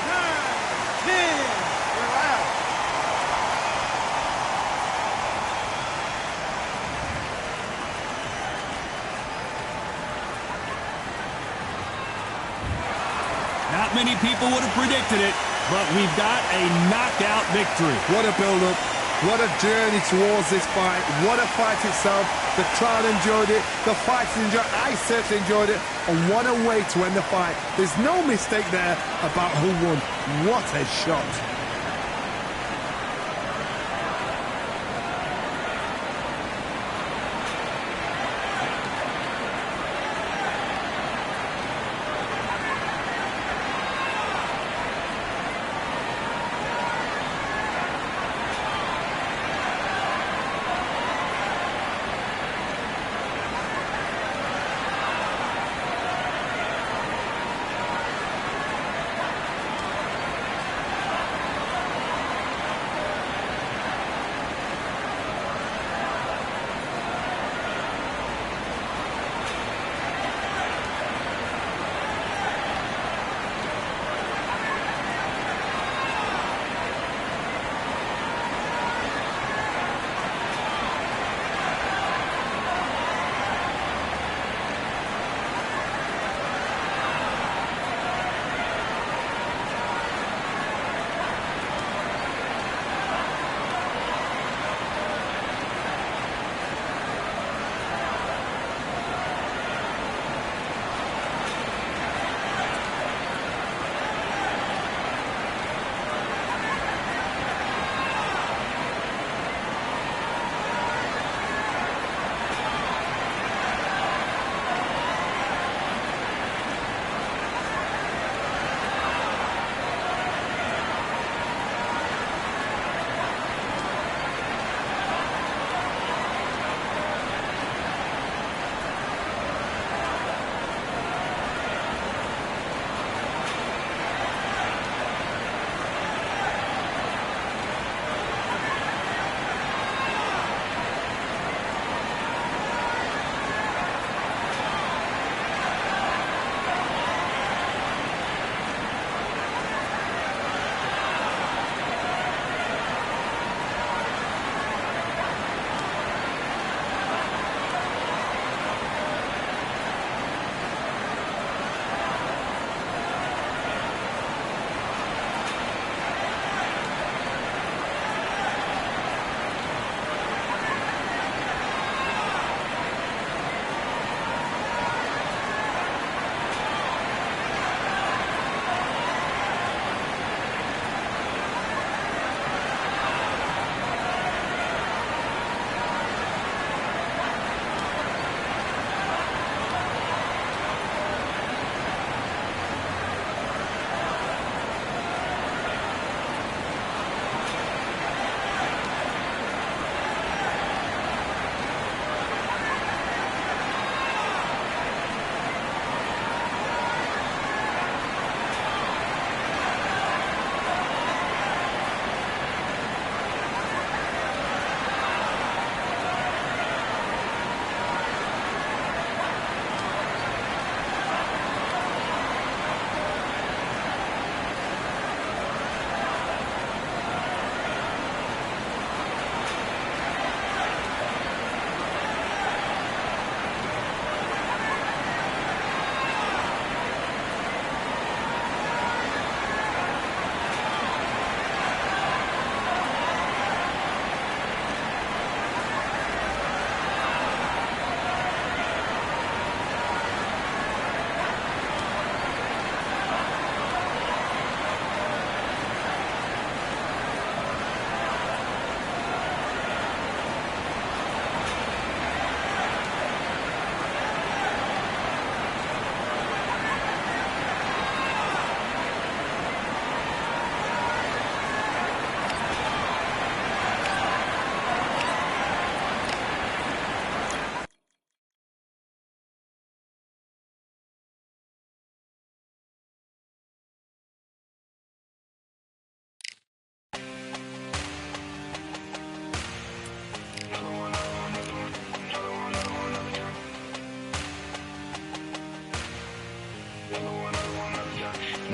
9, 10. You're out. Not many people would have predicted it, but we've got a knockout victory. What a build-up. What a journey towards this fight. What a fight itself. The crowd enjoyed it. The fighters enjoyed it. I certainly enjoyed it. And what a way to end the fight. There's no mistake there about who won. What a shot.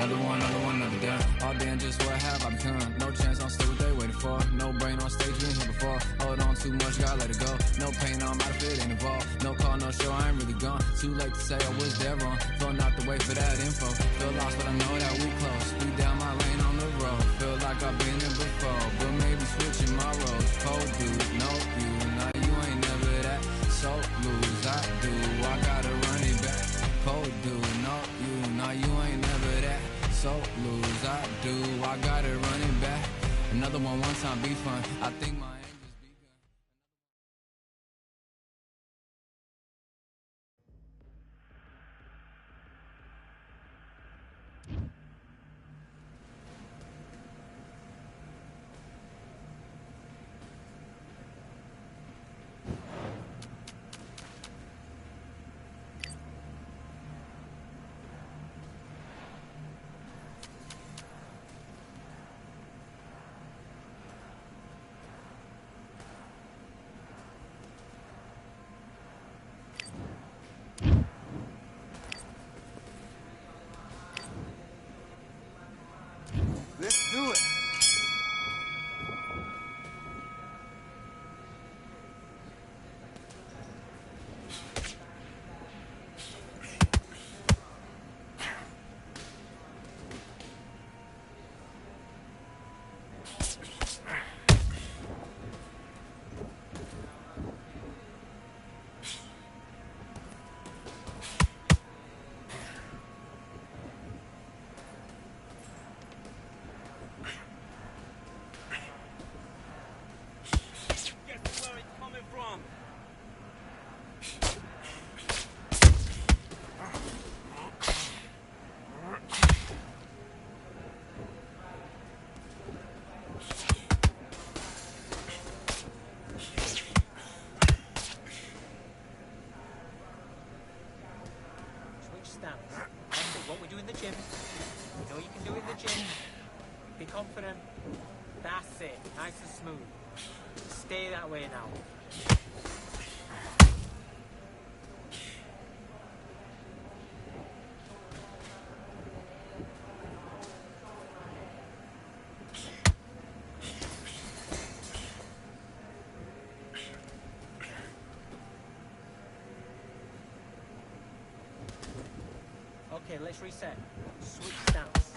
another done. All day and just what have I become? No chance, I'm still what they waiting for. No brain on stage, been here before. Hold on too much, gotta let it go. No pain, I'm out of it, ain't involved. No call, no show, I ain't really gone. Too late to say I was dead wrong. Throwing out the way for that info. Feel lost, but I know that we close. We down my lane on the road. Feel like I've been in before, but maybe switching my roles. Cold dude, no you, now you ain't never that. So lose, I do, I gotta run it back. Cold dude, no you, now you ain't never that. So lose, I do, I gotta run it back. Another one time be fun. I think my aim just begun. Let's do it. What we do in the gym. You know you can do it in the gym. Be confident. That's it. Nice and smooth. Stay that way now. Okay, let's reset. Switch stance.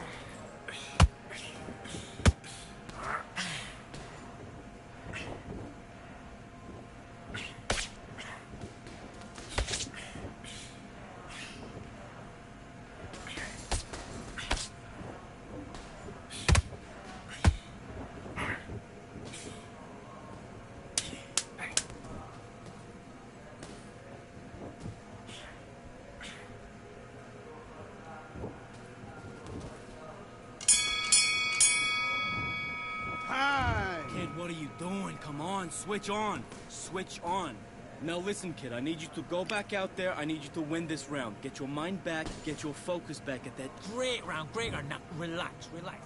What are you doing? Come on, switch on. Switch on. Now listen, kid, I need you to go back out there. I need you to win this round. Get your mind back, get your focus back at that. Great round, great round. Now, relax, relax.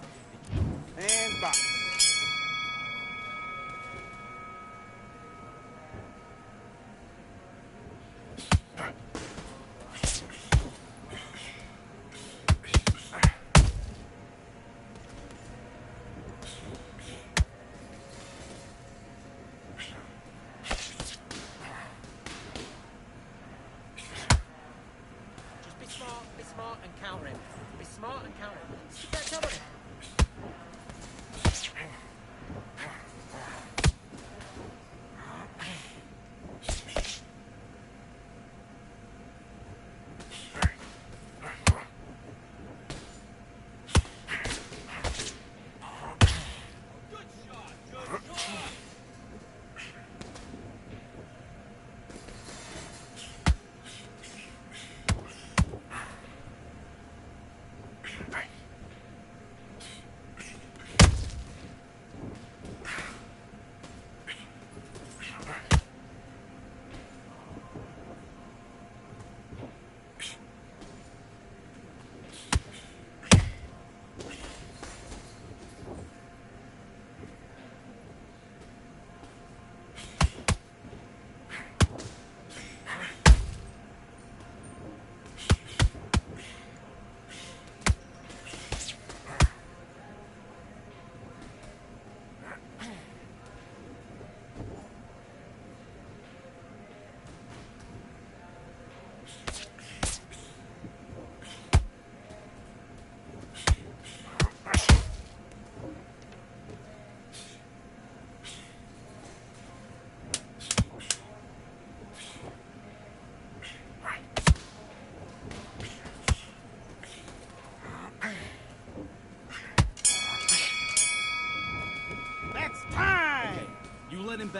And box. Be smart and counter him. Be smart and counter him. Stick that jab on him.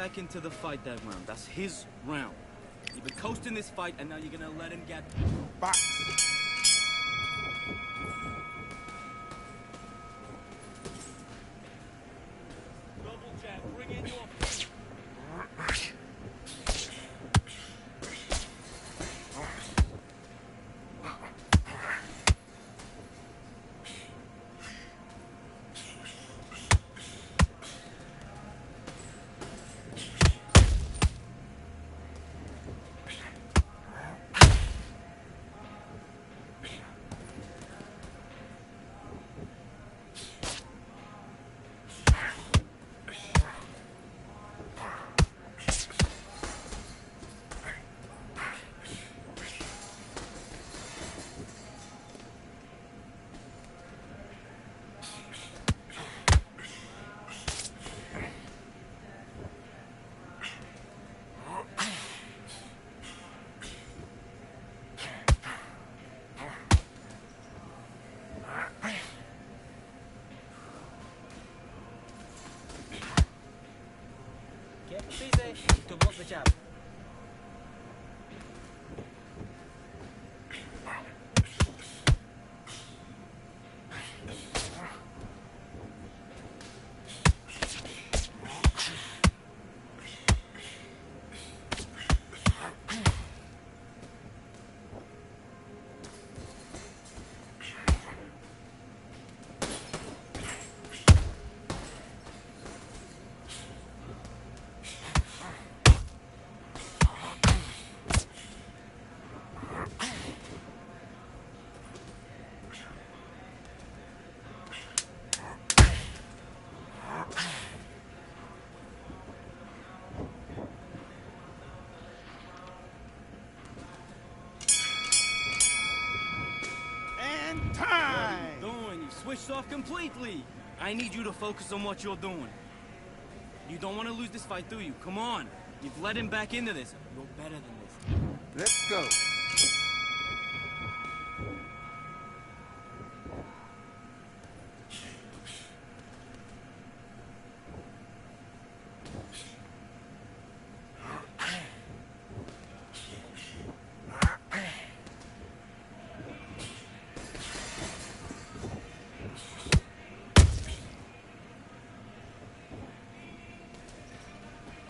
back into the fight that round. That's his round. You've been coasting this fight, and now you're gonna let him get... Box. Double jab, bring in your... Easy. Double up the jab. Time! What are you doing? You switched off completely. I need you to focus on what you're doing. You don't want to lose this fight, do you? Come on. You've led him back into this. You're better than this. Let's go.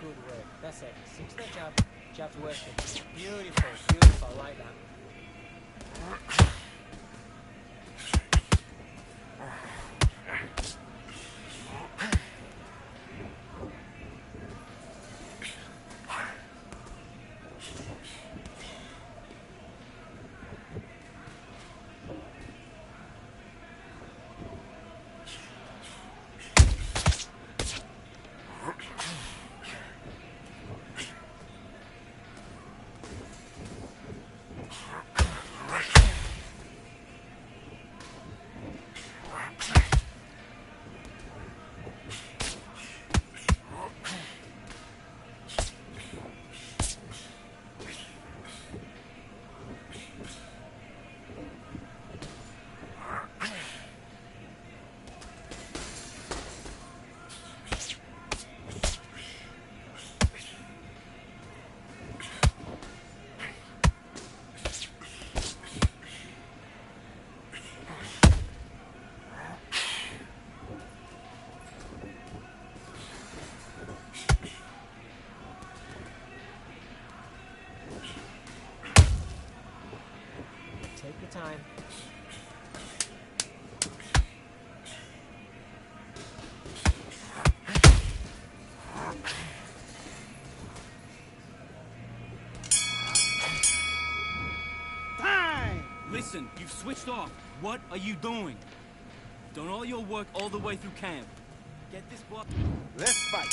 Good work. That's it. Stick to the jab. Jab's working. Beautiful. Beautiful. I like that. Take your time. Time! Listen, you've switched off. What are you doing? Done all your work all the way through camp. Get this block. Let's fight.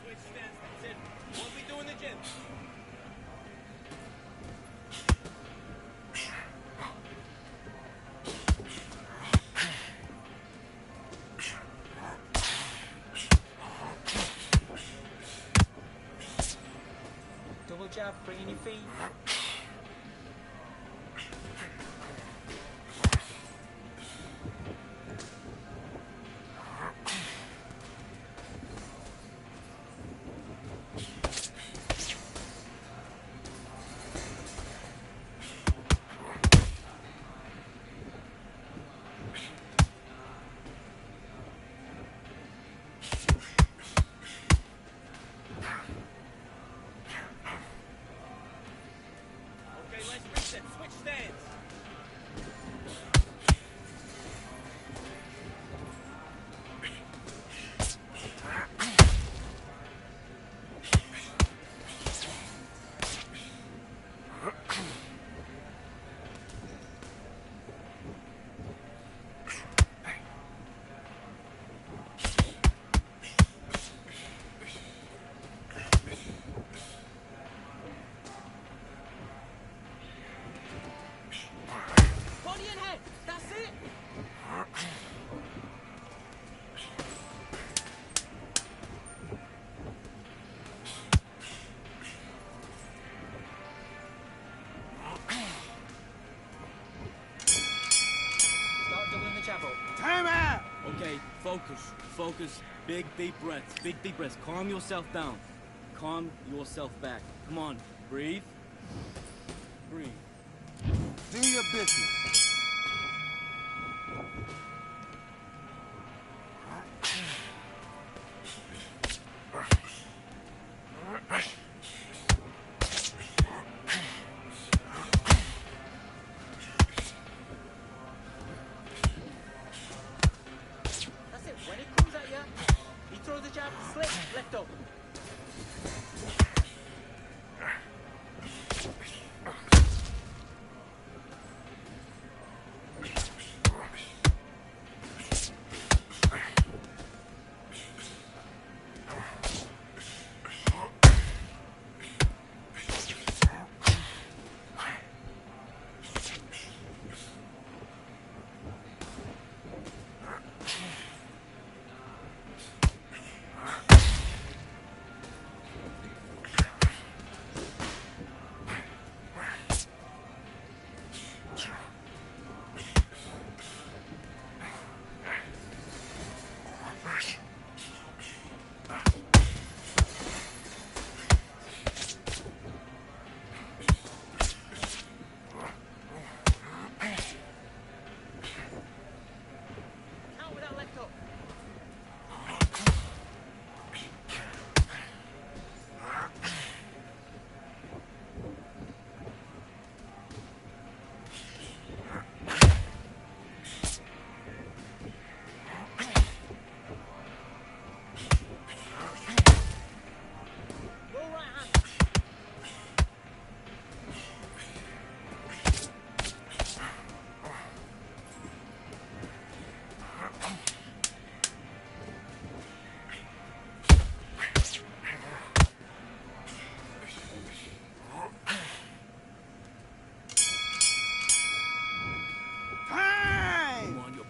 Switch stance, that's it. What we do in the gym? jab, bring in your feet. Switch stance. Time out! Okay, focus. Big deep breaths. Calm yourself down. Calm yourself back. Come on, breathe. Breathe. Do your business. When he comes at you, he throws the jab, slip, left up.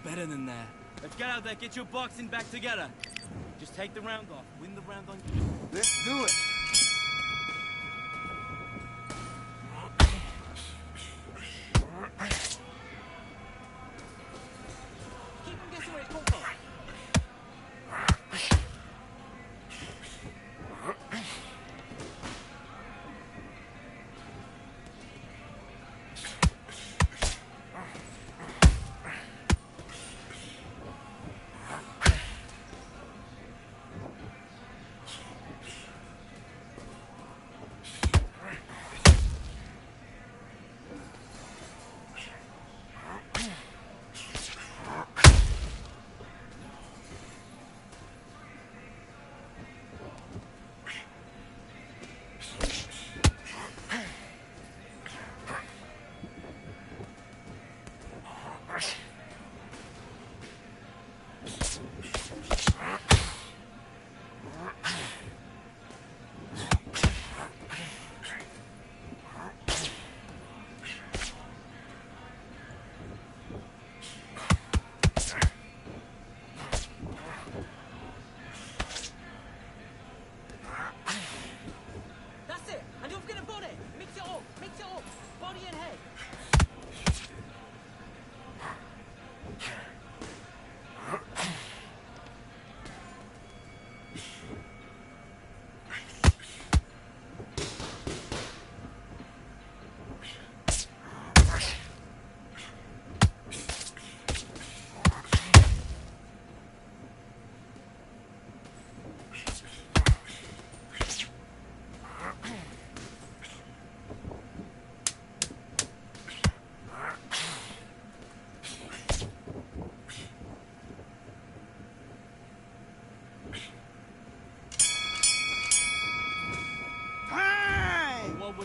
Better than that. Let's get out there, get your boxing back together. Just take the round off. Win the round on you. Let's do it. Keep him guessing where he's come from.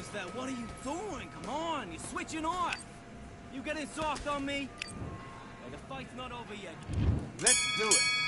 was that? What are you doing? Come on, you're switching off. You getting soft on me? Hey, the fight's not over yet. Let's do it.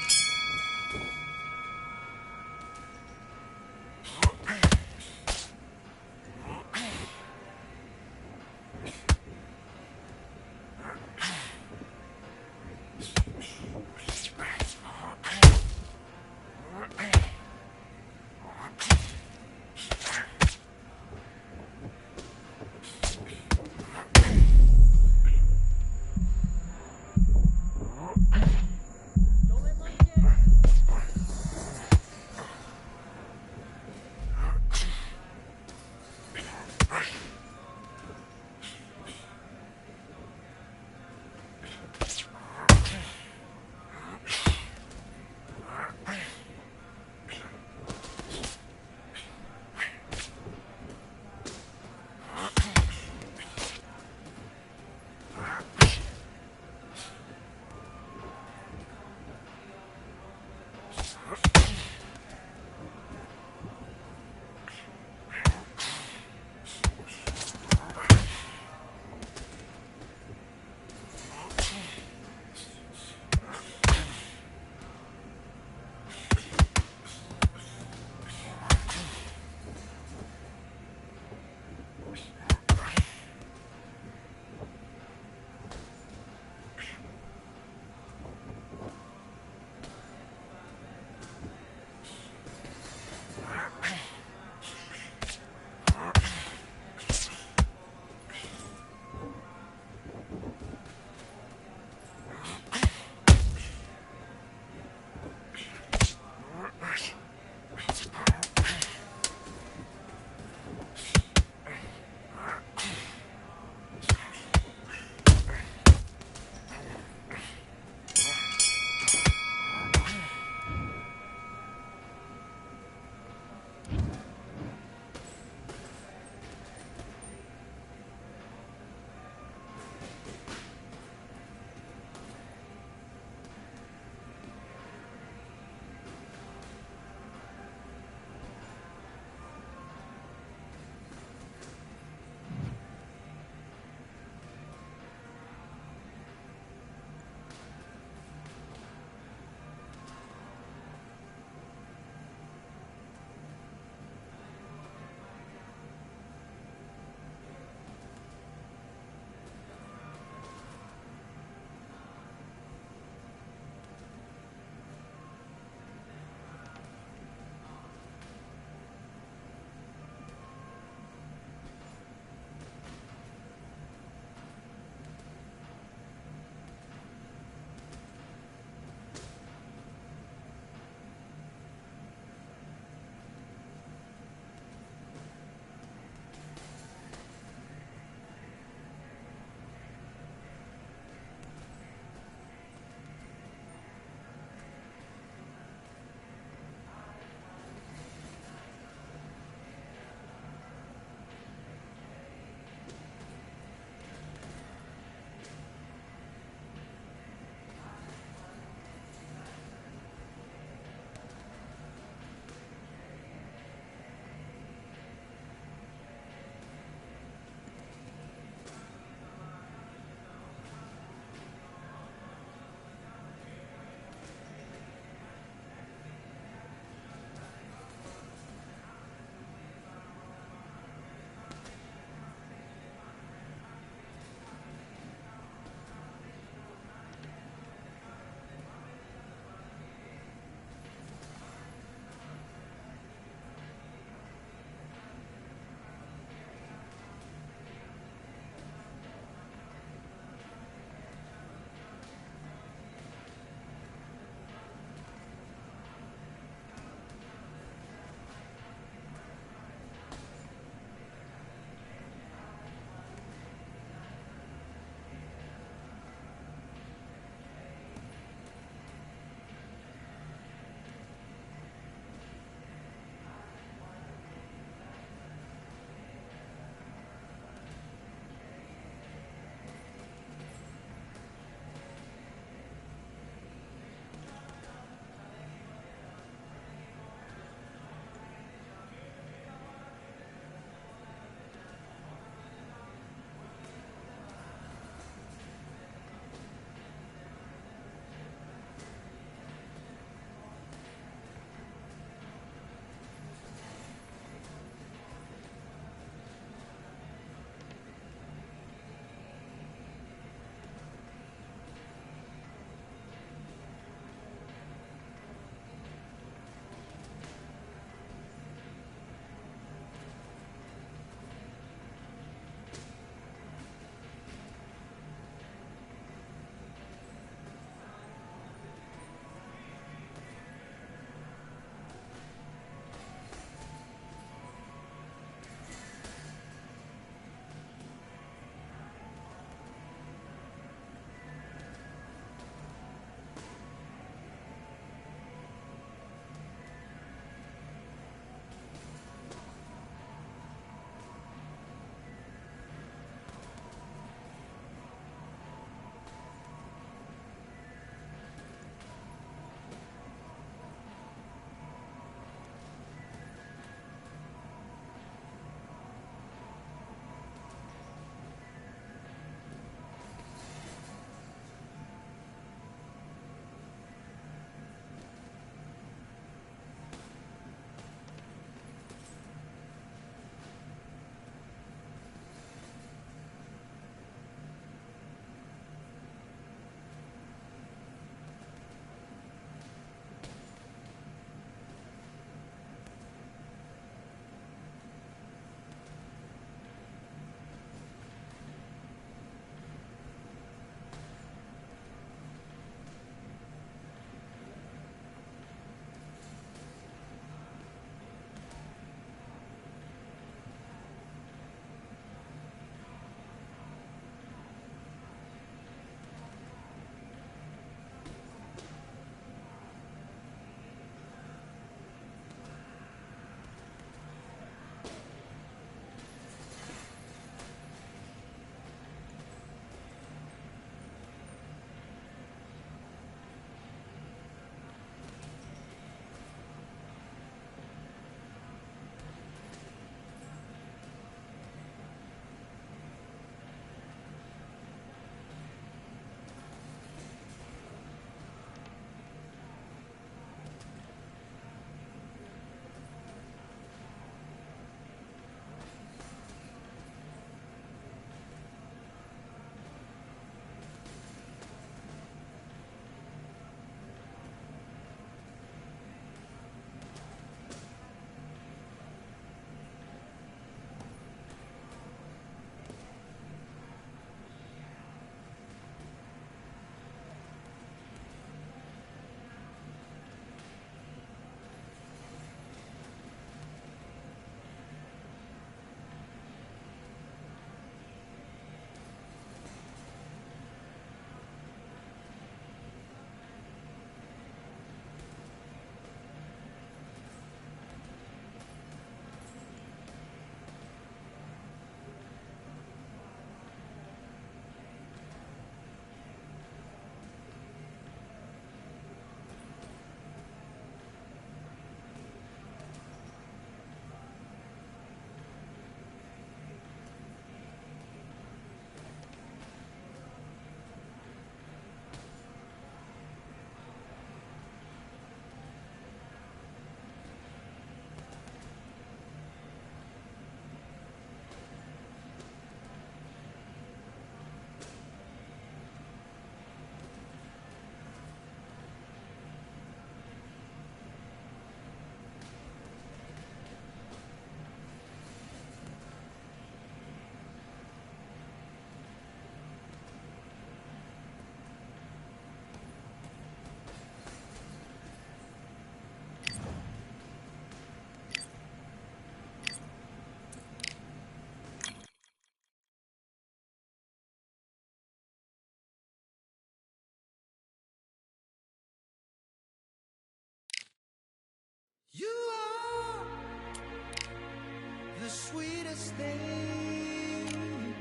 thing.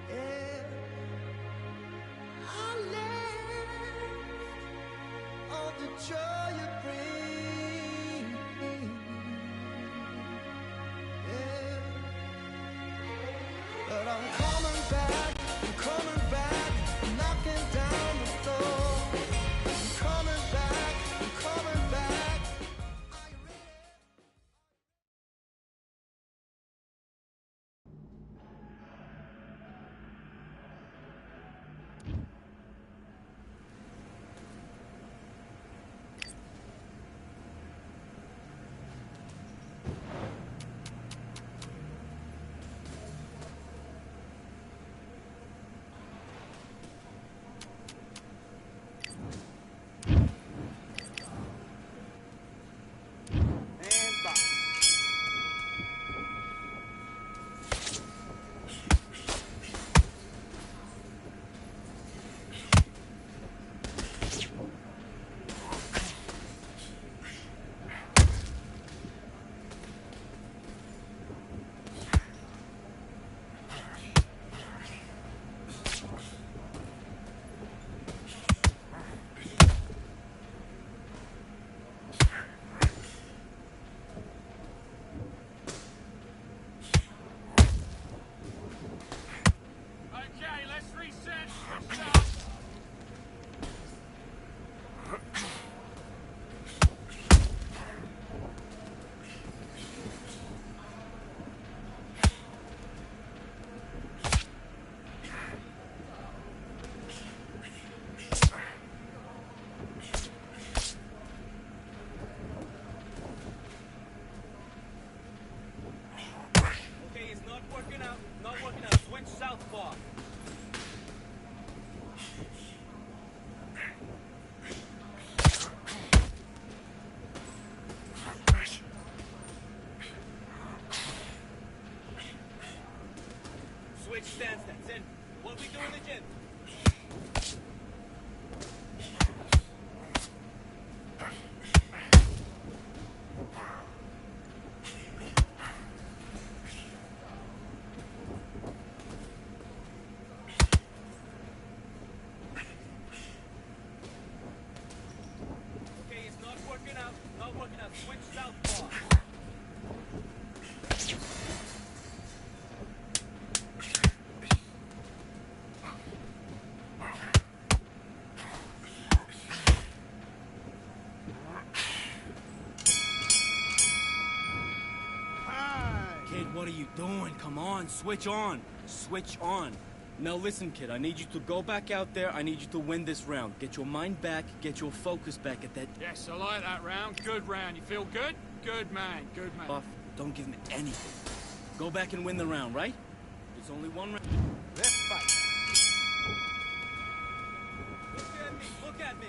Yeah. I live on the joy you bring. Yeah. But I'm coming back, knocking down the door. I'm coming back. Are you ready? And box. Okay, let's reset. Okay, it's not working out. Not working out. Switch southpaw. Switch stance. That's it. What we do in the gym? Okay, it's not working out. Not working out. Switch southpaw. Kid, what are you doing? Come on, switch on. Switch on. Now listen, kid, I need you to go back out there. I need you to win this round. Get your mind back, get your focus back at that. Yes, I like that round. Good round. You feel good? Good man. Good man. Buff, don't give me anything. Go back and win the round, right? There's only one round. Let's fight. Look at me, look at me.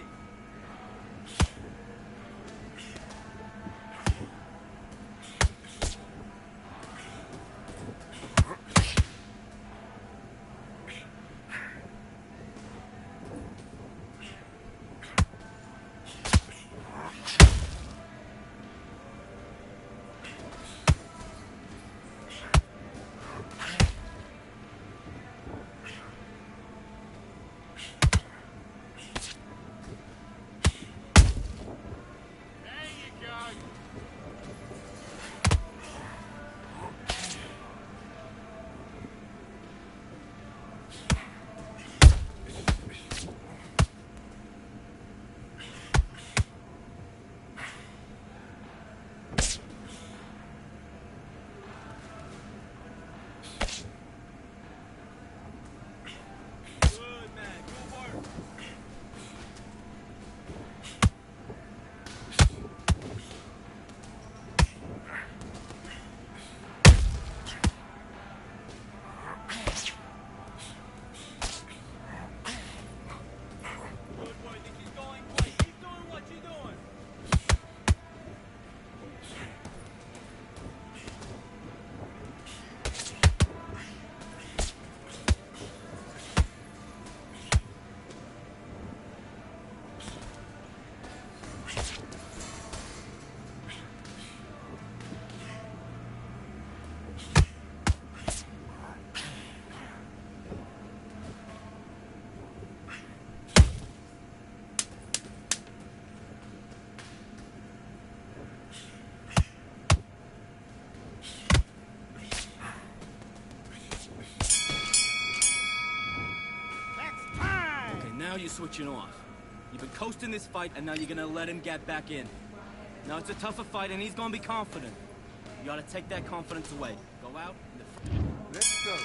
you're switching off. You've been coasting this fight, and now you're gonna let him get back in. Now it's a tougher fight, and he's gonna be confident. You gotta take that confidence away. Go out. Let's go.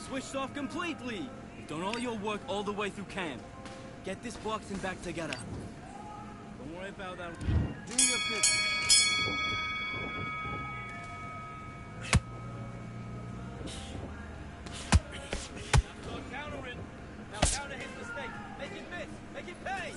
Switched off completely. You've done all your work all the way through camp. Get this boxing back together. Don't worry about that. Do your business. Now counter it. Now counter his mistake. Make it miss. Make it pay.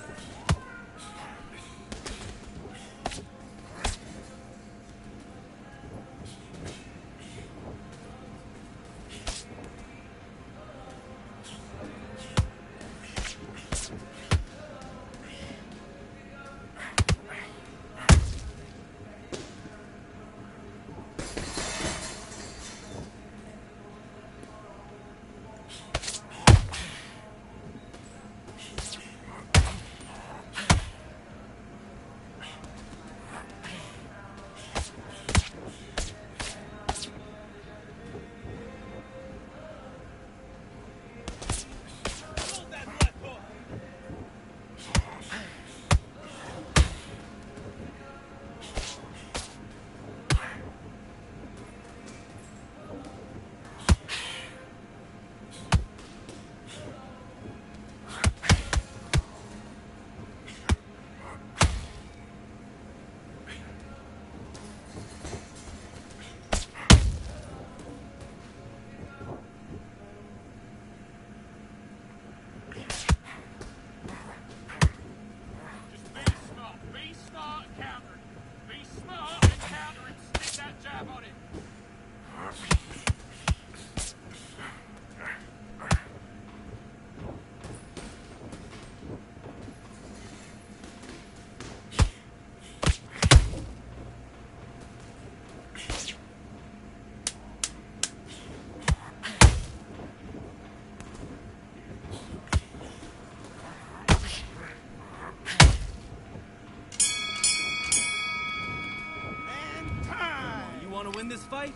Want to win this fight?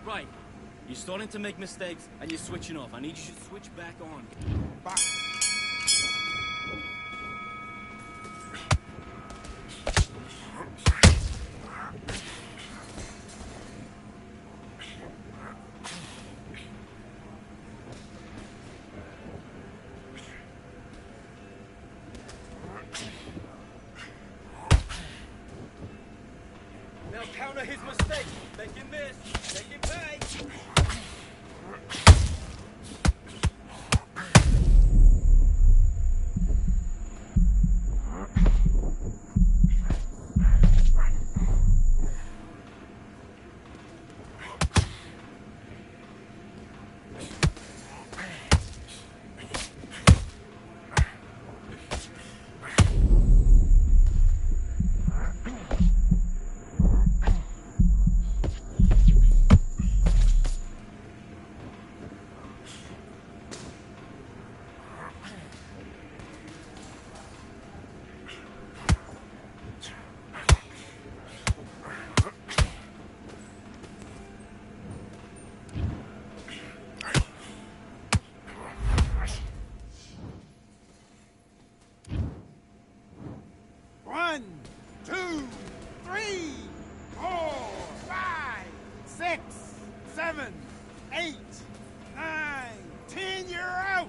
Right. You're starting to make mistakes, and you're switching off. I need you to switch back on. Box. Now counter his mistake. Make him miss. Make him pay. 1, 2, 3, 4, 5, 6, 7, 8, 9, 10. You're out.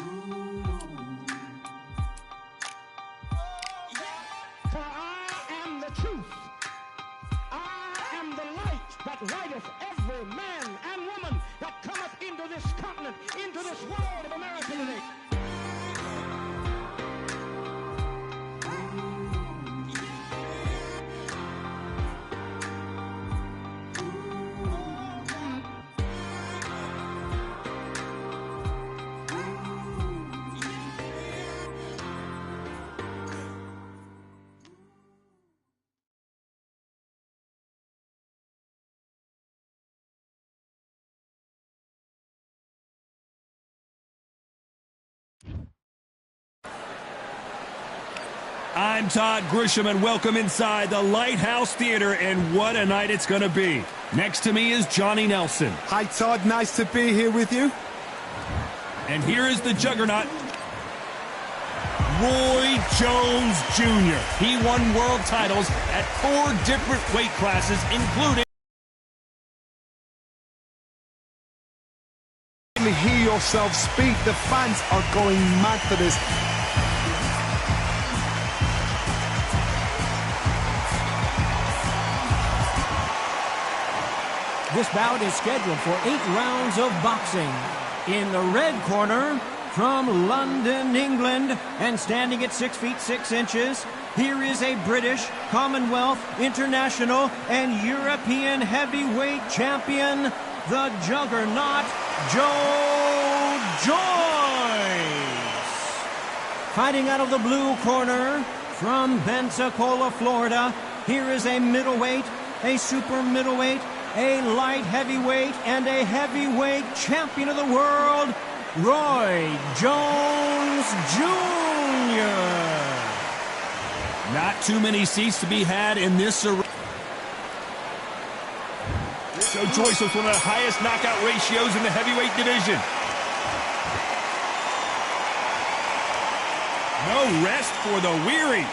For I am the truth. I am the light that lighteth every man and woman that cometh into this continent, into this world of America today. I'm Todd Grisham, and welcome inside the Lighthouse Theater, and what a night it's going to be. Next to me is Johnny Nelson. Hi, Todd. Nice to be here with you. And here is the juggernaut, Roy Jones Jr. He won world titles at 4 different weight classes, including... Hear yourself speak. The fans are going mad for this. This bout is scheduled for 8 rounds of boxing. In the red corner, from London, England, and standing at 6 feet 6 inches, here is a British, Commonwealth, International, and European heavyweight champion, the juggernaut, Joe Joyce. Fighting out of the blue corner, from Pensacola, Florida, here is a middleweight, a super middleweight, a light heavyweight, and a heavyweight champion of the world, Roy Jones Jr. Not too many seats to be had in this arena. Joe Joyce was one of the highest knockout ratios in the heavyweight division. No rest for the weary.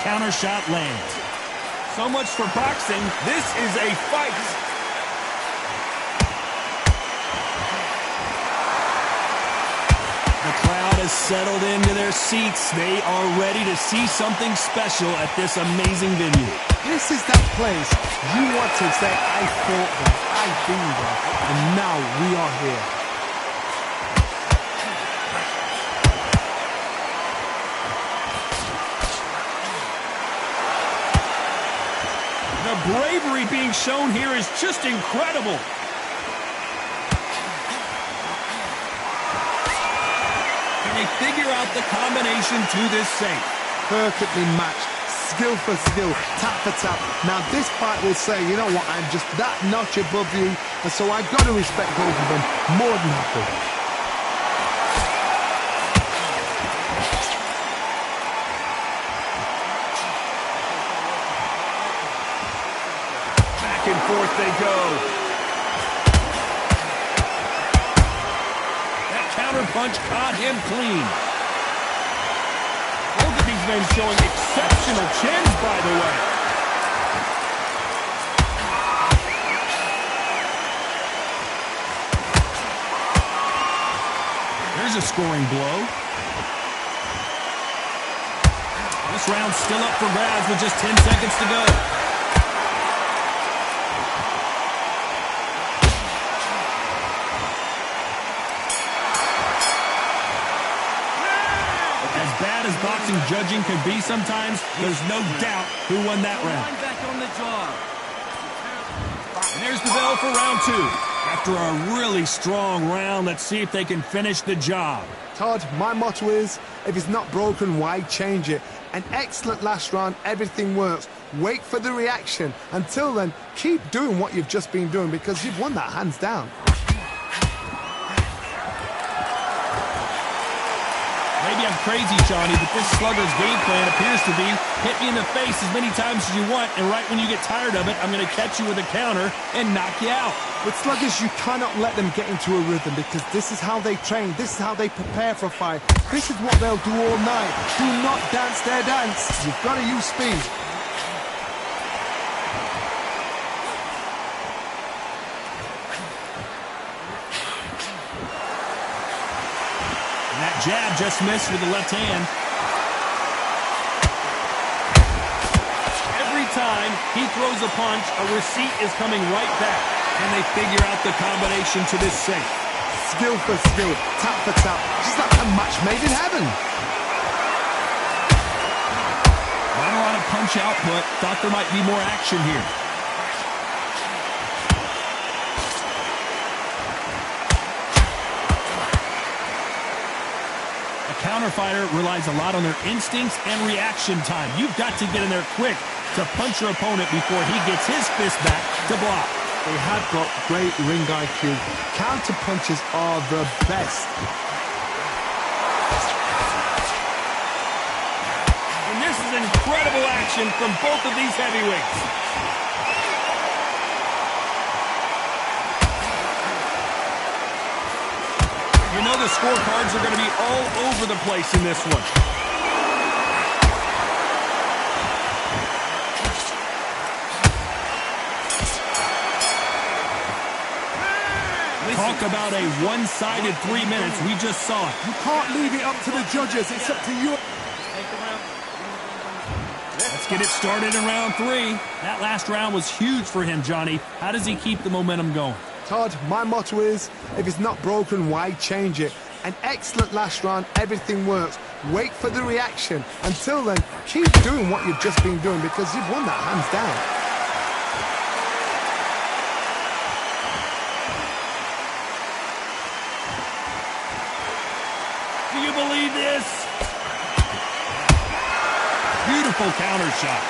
Counter shot lands. So much for boxing. This is a fight. The crowd has settled into their seats. They are ready to see something special at this amazing venue. This is that place you want to say, I fought there, I've been there, and now we are here. The bravery being shown here is just incredible. Can they figure out the combination to this safe? Perfectly matched, skill for skill, tap for tap. Now this fight will say, you know what, I'm just that notch above you, and so I've got to respect both of them more than happy. And forth they go. That counter punch caught him clean. Both of these men showing exceptional chins, by the way. There's a scoring blow. This round's still up for grabs with just 10 seconds to go. As boxing judging can be sometimes, there's no doubt who won that round. Back on the jaw. And there's the bell for round 2. After a really strong round, let's see if they can finish the job. Todd, my motto is, if it's not broken, why change it? An excellent last round, everything works. Wait for the reaction. Until then, keep doing what you've just been doing because you've won that hands down. Maybe I'm crazy, Johnny, but this slugger's game plan appears to be hit me in the face as many times as you want, and right when you get tired of it, I'm going to catch you with a counter and knock you out. With sluggers, you cannot let them get into a rhythm because this is how they train. This is how they prepare for a fight. This is what they'll do all night. Do not dance their dance. You've got to use speed. That jab just missed with the left hand. Every time he throws a punch, a receipt is coming right back. And they figure out the combination to this safe. Skill for skill, tap for tap. Just like a match made in heaven. Not a lot of punch output. Thought there might be more action here. Counter fighter relies a lot on their instincts and reaction time. You've got to get in there quick to punch your opponent before he gets his fist back to block. They have got great ring IQ. Counter punches are the best. And this is incredible action from both of these heavyweights. You know the scorecards are going to be all over the place in this one. Talk about a one-sided 3 minutes. We just saw it. You can't leave it up to the judges. It's up to you. Let's get it started in round 3. That last round was huge for him, Johnny. How does he keep the momentum going? Todd, my motto is, if it's not broken, why change it? An excellent last round, everything works. Wait for the reaction. Until then, keep doing what you've just been doing because you've won that hands down. Do you believe this? Beautiful counter shot.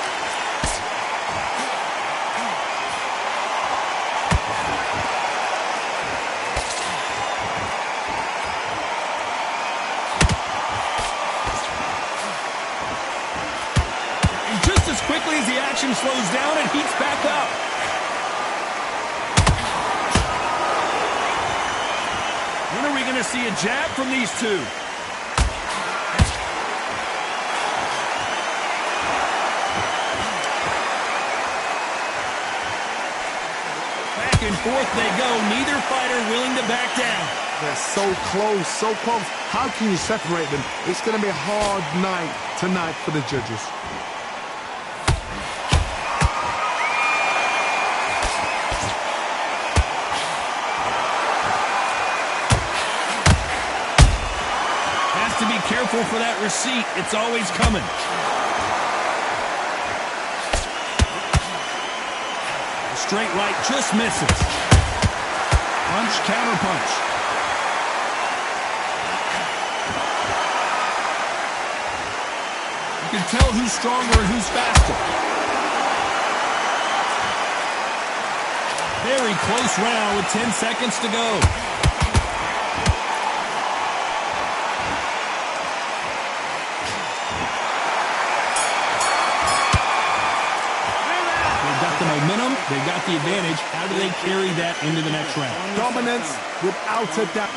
Quickly as the action slows down and heats back up. When are we going to see a jab from these two? Back and forth they go. Neither fighter willing to back down. They're so close, so close. How can you separate them? It's going to be a hard night tonight for the judges. To be careful for that receipt. It's always coming. The straight right just misses. Punch, counter punch. You can tell who's stronger and who's faster. Very close round with 10 seconds to go. Momentum, they've got the advantage. How do they carry that into the next round? Dominance without a doubt.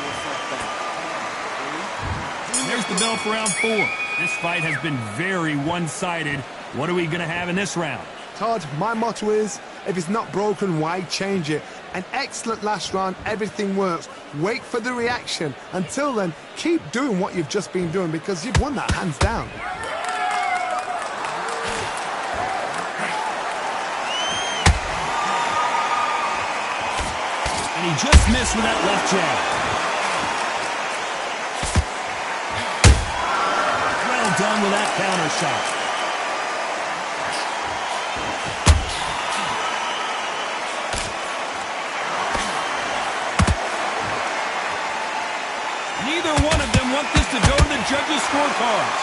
There's the bell for round 4. This fight has been very one-sided. What are we going to have in this round? Todd, my motto is, if it's not broken, why change it? An excellent last round, everything works. Wait for the reaction. Until then, keep doing what you've just been doing because you've won that hands down. And he just missed with that left jab. Well done with that counter shot. Neither one of them want this to go to the judges' scorecards.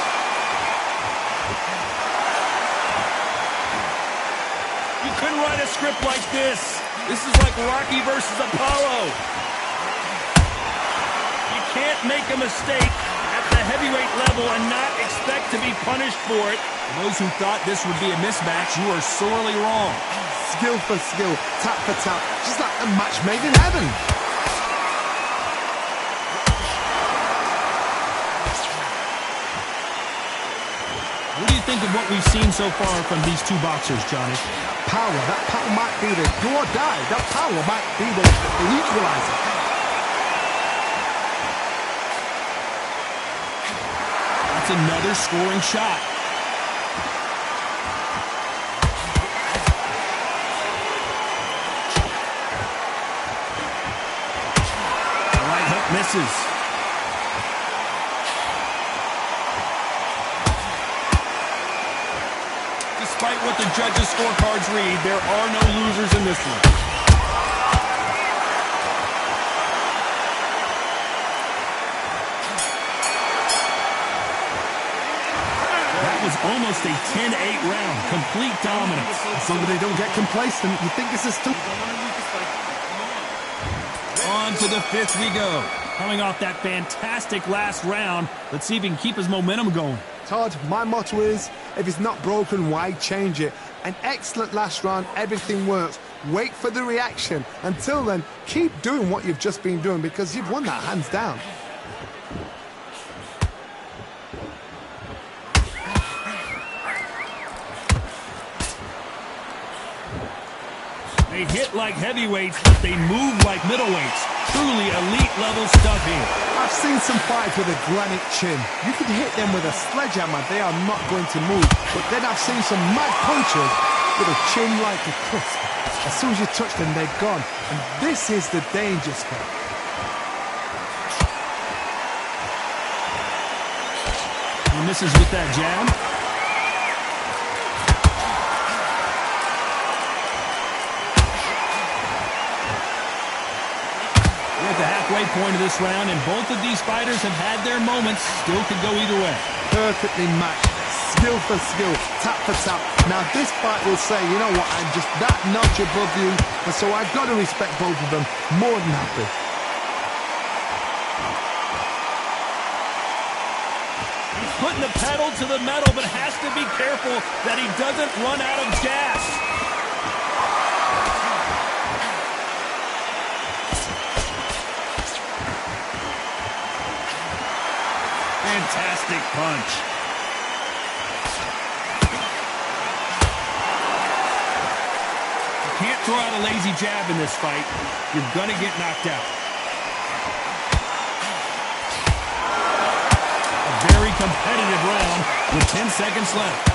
You couldn't write a script like this. This is like Rocky versus Apollo. You can't make a mistake at the heavyweight level and not expect to be punished for it. For those who thought this would be a mismatch, you are sorely wrong. Skill for skill, tap for tap, just like a match made in heaven. What do you think of what we've seen so far from these two boxers, Johnny? Power, that power might be the do or die. That power might be the equalizer. That's another scoring shot. The right hook misses. Despite what the judges' scorecards read, there are no losers in this one. That was almost a 10-8 round. Complete dominance. As long as they don't get complacent, you think this is still... On to the fifth we go. Coming off that fantastic last round, let's see if he can keep his momentum going. Todd, my motto is, if it's not broken, why change it? An excellent last round, everything works. Wait for the reaction. Until then, keep doing what you've just been doing because you've won that hands down. They hit like heavyweights, but they move like middleweights. Truly elite level stuff here. I've seen some fights with a granite chin. You can hit them with a sledgehammer, they are not going to move. But then I've seen some mad punchers with a chin like a crisp. As soon as you touch them, they're gone. And this is the danger spot. He misses with that jab. We're at the halfway point of this round, and both of these fighters have had their moments. Still could go either way. Perfectly matched. Skill for skill, tap for tap. Now this fight will say, you know what, I'm just that notch above you, and so I've got to respect both of them. More than happy. He's putting the pedal to the metal, but has to be careful that he doesn't run out of gas. Fantastic punch. You can't throw out a lazy jab in this fight. You're gonna get knocked out. A very competitive round with 10 seconds left.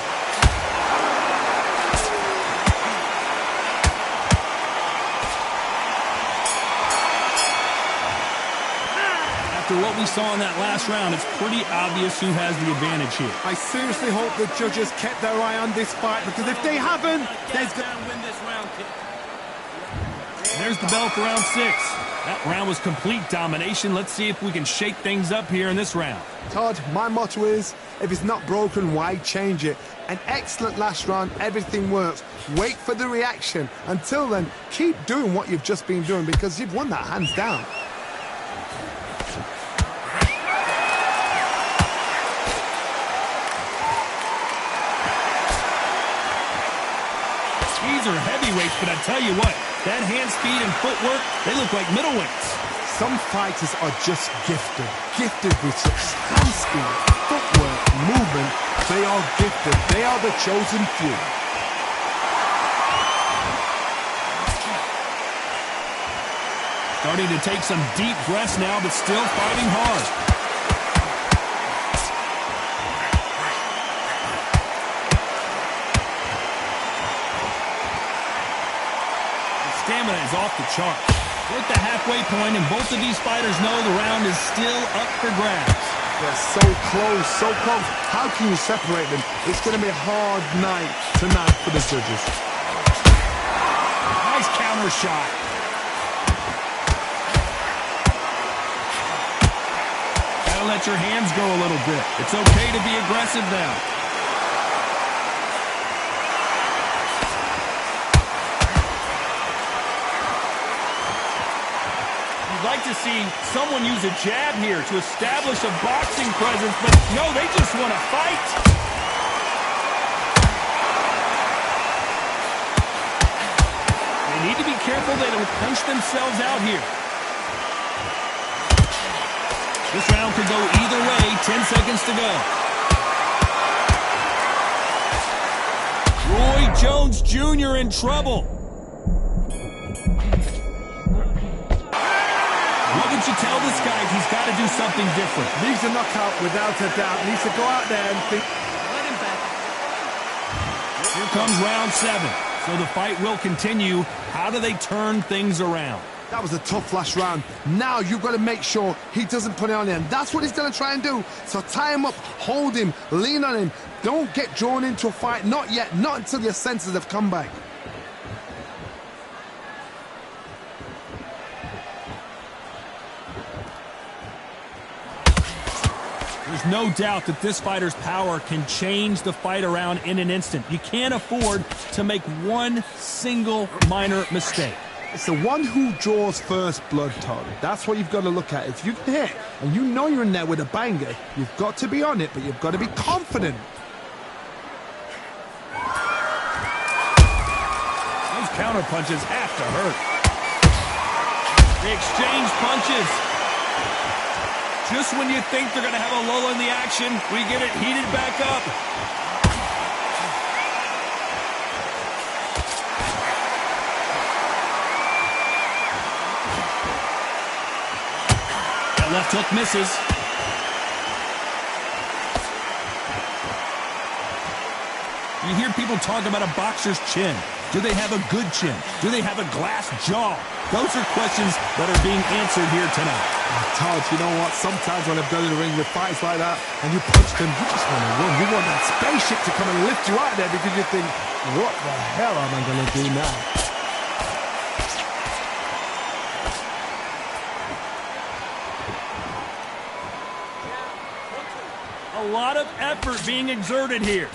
After what we saw in that last round, it's pretty obvious who has the advantage here. I seriously hope the judges kept their eye on this fight, because if they haven't, there's... Win this round, kid. There's the bell for round 6. That round was complete domination. Let's see if we can shake things up here in this round. Todd, my motto is, if it's not broken, why change it? An excellent last round, everything works. Wait for the reaction. Until then, keep doing what you've just been doing because you've won that hands down. These are heavyweights, but I tell you what, that hand speed and footwork, they look like middleweights. Some fighters are just gifted. Gifted with such hand speed, footwork, movement. They are gifted. They are the chosen few. Starting to take some deep breaths now, but still fighting hard. Stamina is off the chart. We're at the halfway point, and both of these fighters know the round is still up for grabs. They're so close, so close. How can you separate them? It's going to be a hard night tonight for the judges. Nice counter shot. Gotta let your hands go a little bit. It's okay to be aggressive now. like to see someone use a jab here to establish a boxing presence, but no, they just want to fight. They need to be careful they don't punch themselves out here. This round could go either way. 10 seconds to go. Roy Jones Jr. in trouble. What would you tell this guy? He's got to do something different. Needs a knockout without a doubt. Needs to go out there and think. Let him back. Here comes round 7. So the fight will continue. How do they turn things around? That was a tough last round. Now you've got to make sure he doesn't put it on him. That's what he's going to try and do. So tie him up, hold him, lean on him. Don't get drawn into a fight. Not yet. Not until your senses have come back. There's no doubt that this fighter's power can change the fight around in an instant. You can't afford to make one single minor mistake. It's the one who draws first blood, Todd. That's what you've got to look at. If you can hit and you know you're in there with a banger, you've got to be on it, but you've got to be confident. Those counter punches have to hurt. They exchange punches. Just when you think they're going to have a lull in the action, we get it heated back up. Left hook misses. You hear people talk about a boxer's chin. Do they have a good chin? Do they have a glass jaw? Those are questions that are being answered here tonight. Todd, you know what? Sometimes when I've done in the ring with fights like that and you punch them, you just want to run. You want that spaceship to come and lift you out there because you think, what the hell am I going to do now? A lot of effort being exerted here.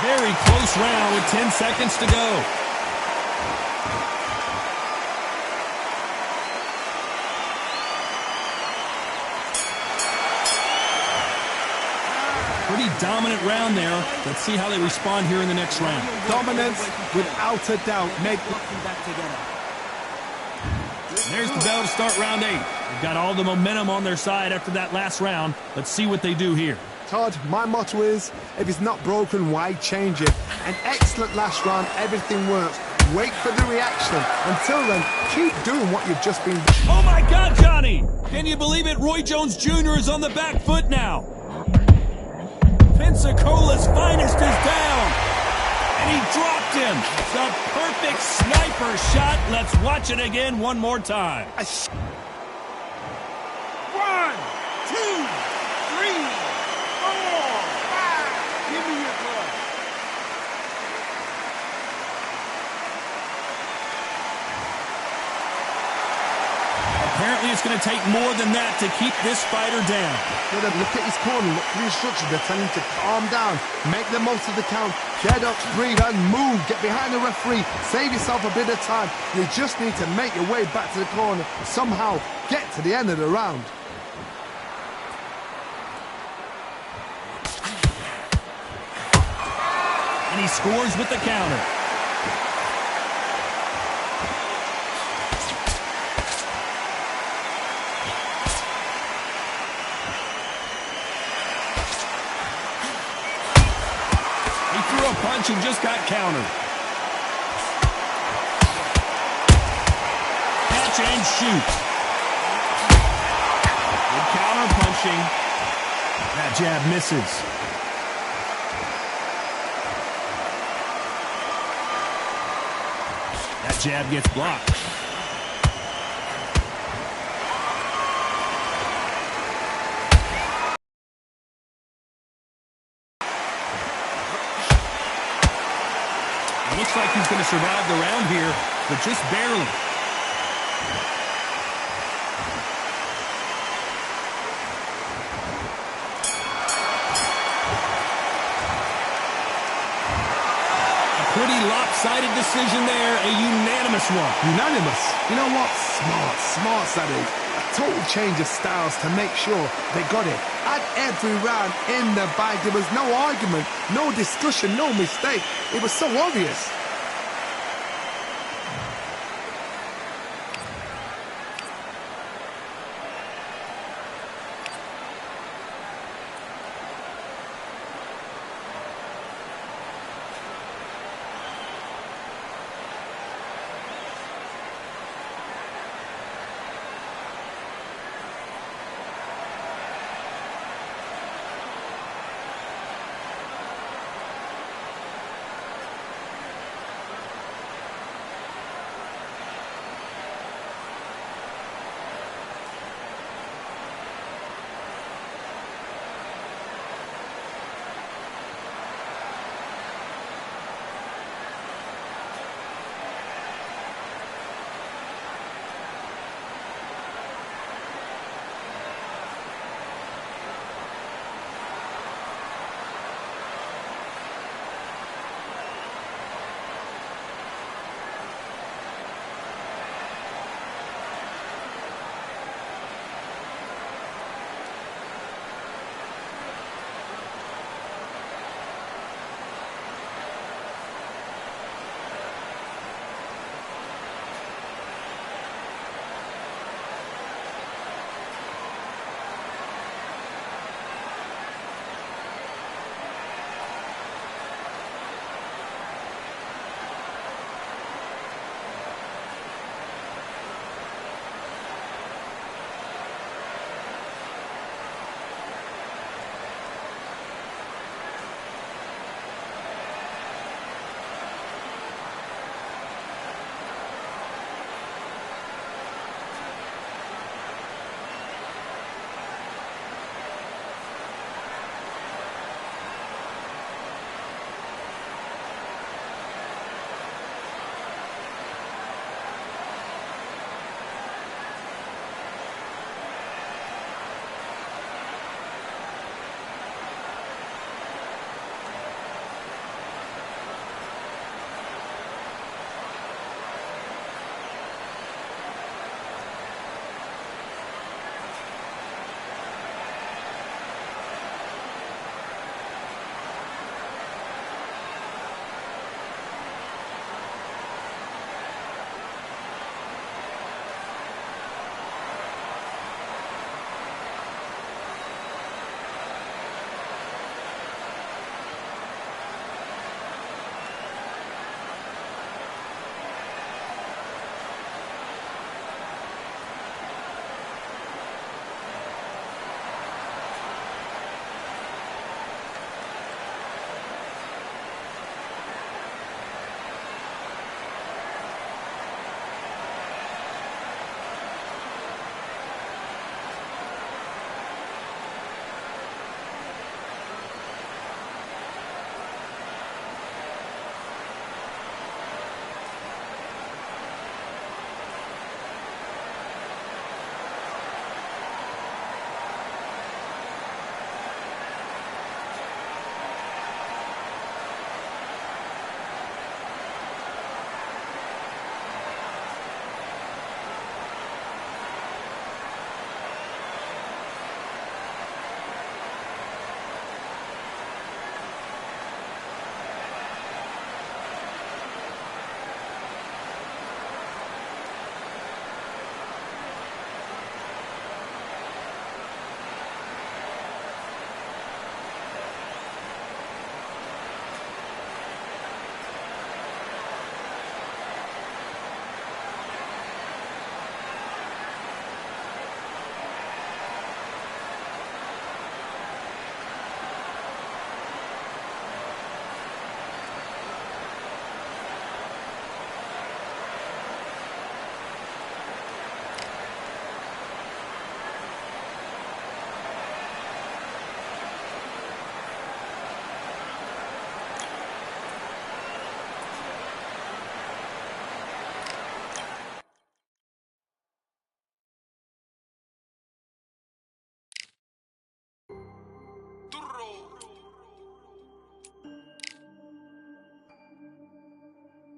Very close round with 10 seconds to go. Pretty dominant round there. Let's see how they respond here in the next round. Dominance, without a doubt. There's the bell to start round 8. They've got all the momentum on their side after that last round. Let's see what they do here. Todd, my motto is, if it's not broken, why change it? An excellent last round, everything works. Wait for the reaction. Until then, keep doing what you've just been. Oh my God, Johnny! Can you believe it? Roy Jones Jr. is on the back foot now. Pensacola's finest is down. And he dropped him. The perfect sniper shot. Let's watch it again one more time. 1, 2, 3, 4, 5. Give me your blood. Apparently it's going to take more than that to keep this fighter down. Look at his corner, look for the instructions. They're telling him to calm down, make the most of the count, get up, breathe, and move. Get behind the referee, save yourself a bit of time. You just need to make your way back to the corner, somehow get to the end of the round. And he scores with the counter. Punch and just got countered. Catch and shoot. Good counter punching. That jab misses. That jab gets blocked. Looks like he's going to survive the round here, but just barely. A pretty lopsided decision there, a unanimous one. Unanimous? You know what? Smart, that is. A total change of styles to make sure they got it. At every round in the bag, there was no argument, no discussion, no mistake. It was so obvious.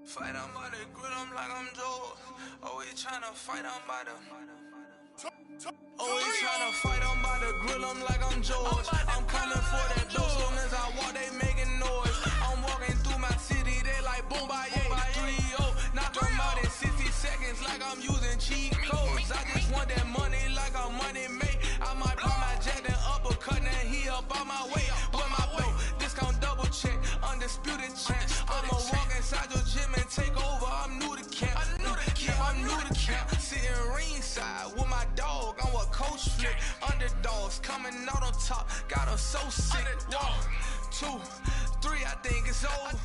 Fight on by the grill, I'm like I'm Joe. Always tryna fight on by the. Always tryna fight on by the grill, I'm like I'm George. I'm coming for that dough, soon as I walk, they making noise. I'm walking through my city, they like boom, by 3-0. Knock them out in 60 seconds, like I'm using cheat codes. I just want that money, like I'm money made. I might buy my jet and uppercut, and he up on my way. With my belt, discount double check, undisputed champ. I'ma walk inside your gym and take over. I'm new to camp. Yeah, I'm new to camp. Sitting ringside with my dog. I'm what coach flick. Underdogs coming out on top. Got them so sick. 1, 2, 3, I think it's over.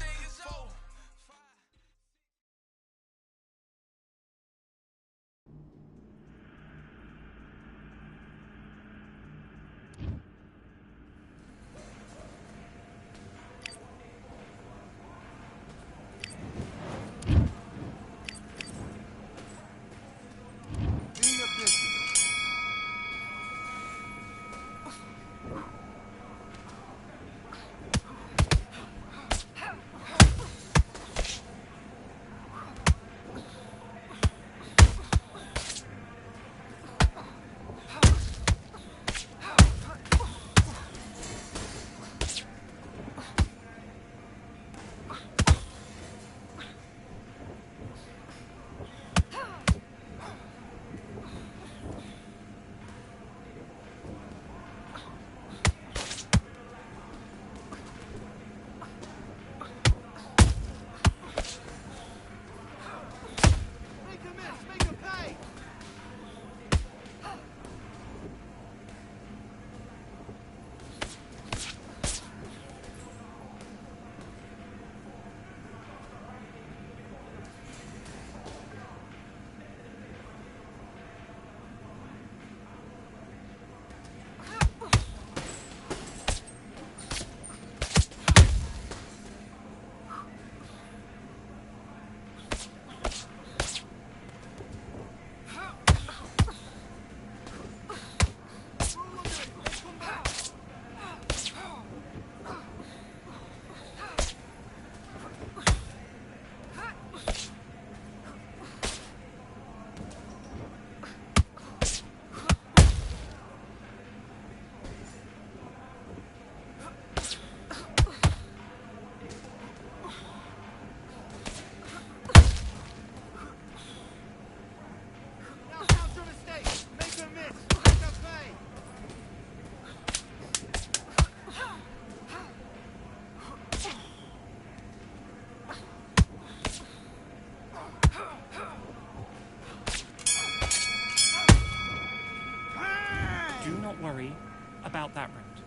Worry about that round.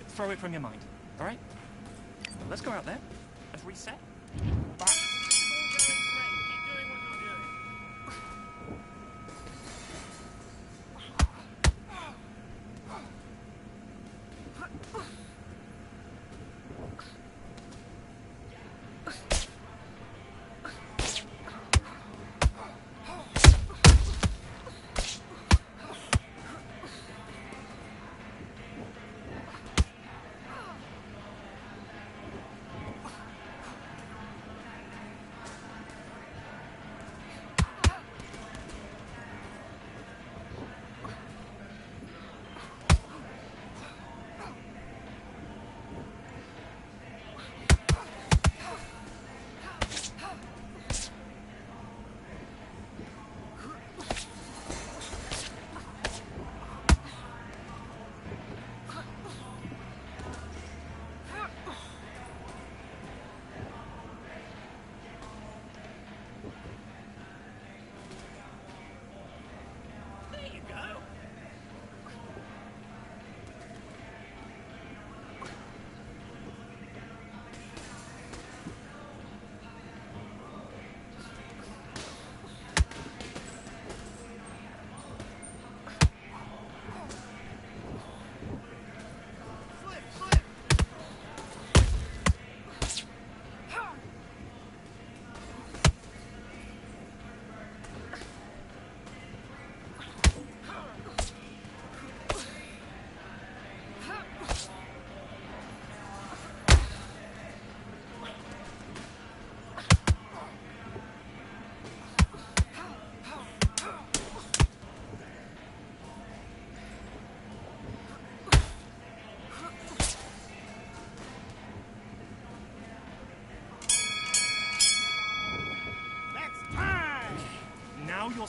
Throw it from your mind, all right? Let's go out there and reset. Bye.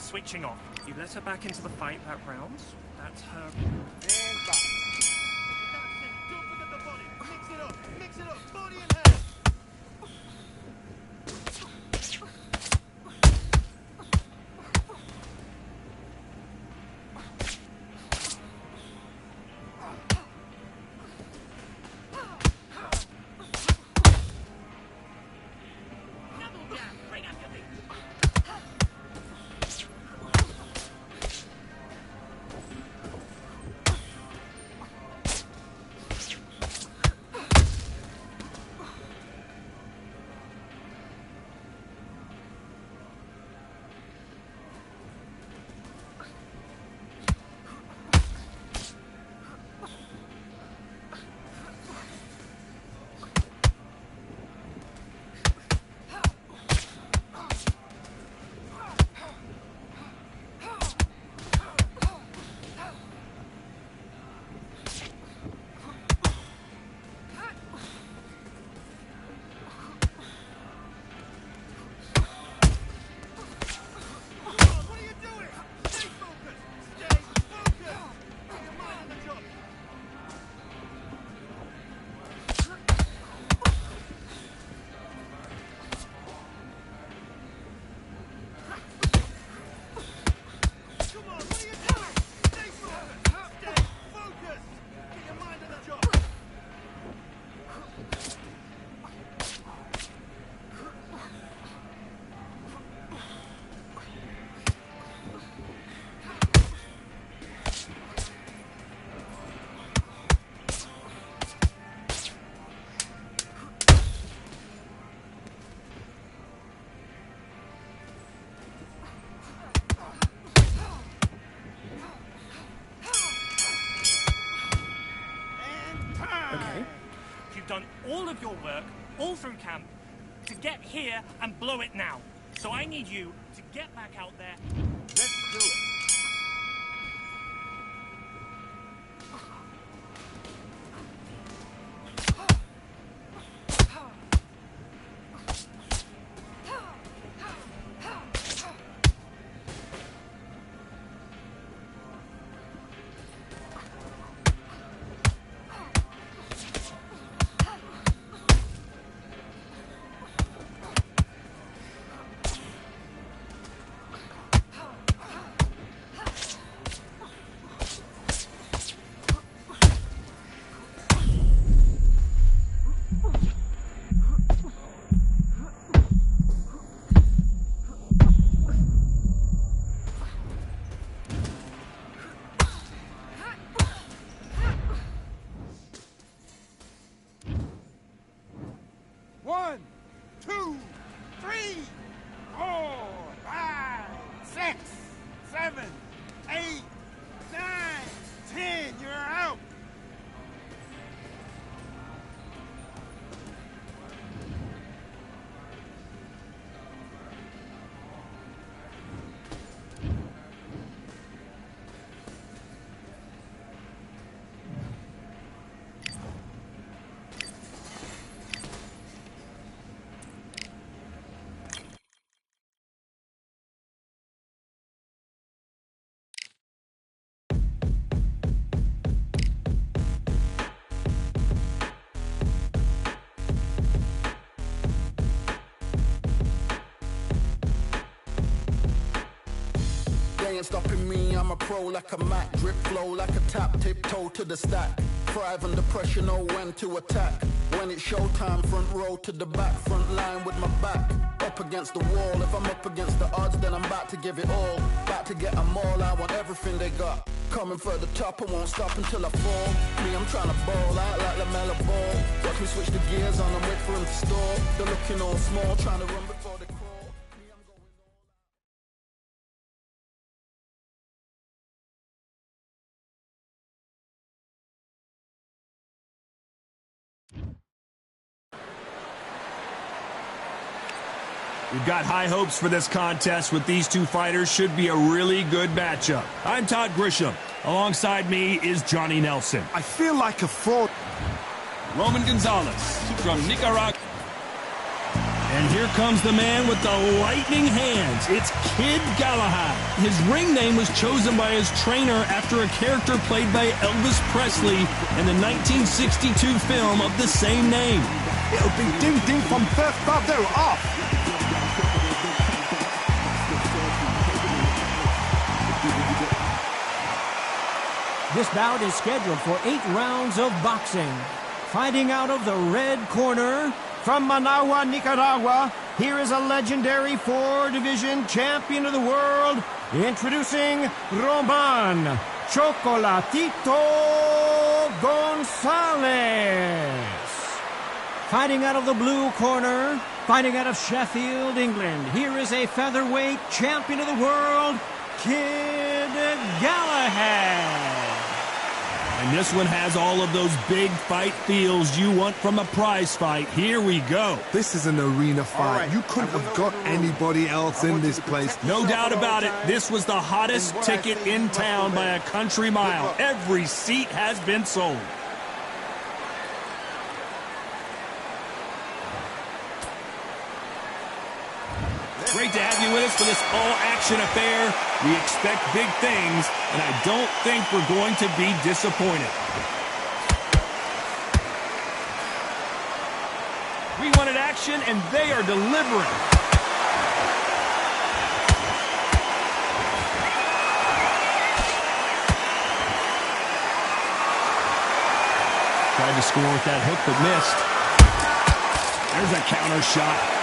switching off. You let her back into the fight that round. That's her. And fight. That's it. Don't forget the body. Mix it up. Mix it up. Body and head. Okay. You've done all of your work, all through camp, to get here and blow it now. So I need you to get back out there. Let's do it. One, two, three, 4, 5, 6, 7, 8, 9, 10. You're out. They ain't stopping me, I'm a pro like a Mac. Drip flow like a tap, tiptoe to the stack. Thrive under pressure, know when to attack. When it's showtime, front row to the back. Front line with my back up against the wall. If I'm up against the odds, then I'm about to give it all. About to get them all, I want everything they got. Coming for the top, I won't stop until I fall. Me, I'm trying to ball out like LaMelo Ball. Watch me switch the gears on and wait for him to stall. They're looking all small, trying to run before they crawl. Me, I'm going all out. We've got high hopes for this contest with these two fighters. Should be a really good matchup. I'm Todd Grisham. Alongside me is Johnny Nelson. I feel like a fraud. Roman Gonzalez from Nicaragua. And here comes the man with the lightning hands. It's Kid Galahad. His ring name was chosen by his trainer after a character played by Elvis Presley in the 1962 film of the same name. It'll be ding-ding from first bout. They're off. This bout is scheduled for 8 rounds of boxing. Fighting out of the red corner, from Managua, Nicaragua, here is a legendary 4-division champion of the world, introducing Roman Chocolatito Gonzalez. Fighting out of the blue corner, fighting out of Sheffield, England, here is a featherweight champion of the world, Kid Galahad. And this one has all of those big fight feels you want from a prize fight. Here we go. This is an arena fight. Right. You couldn't have got anybody else in this place. No doubt about it. This was the hottest ticket in town by a country mile. Every seat has been sold. Great to have you with us for this all-action affair. We expect big things, and I don't think we're going to be disappointed. We wanted action, and they are delivering. Tried to score with that hook, but missed. There's a counter shot.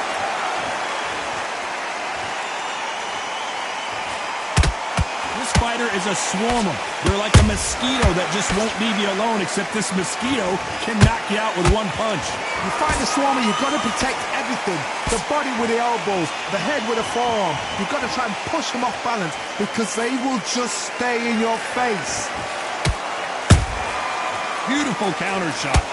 This fighter is a swarmer. They're like a mosquito that just won't leave you alone, except this mosquito can knock you out with one punch. You fight a swarmer, you've got to protect everything. The body with the elbows, the head with the forearm. You've got to try and push them off balance because they will just stay in your face. Beautiful counter shot.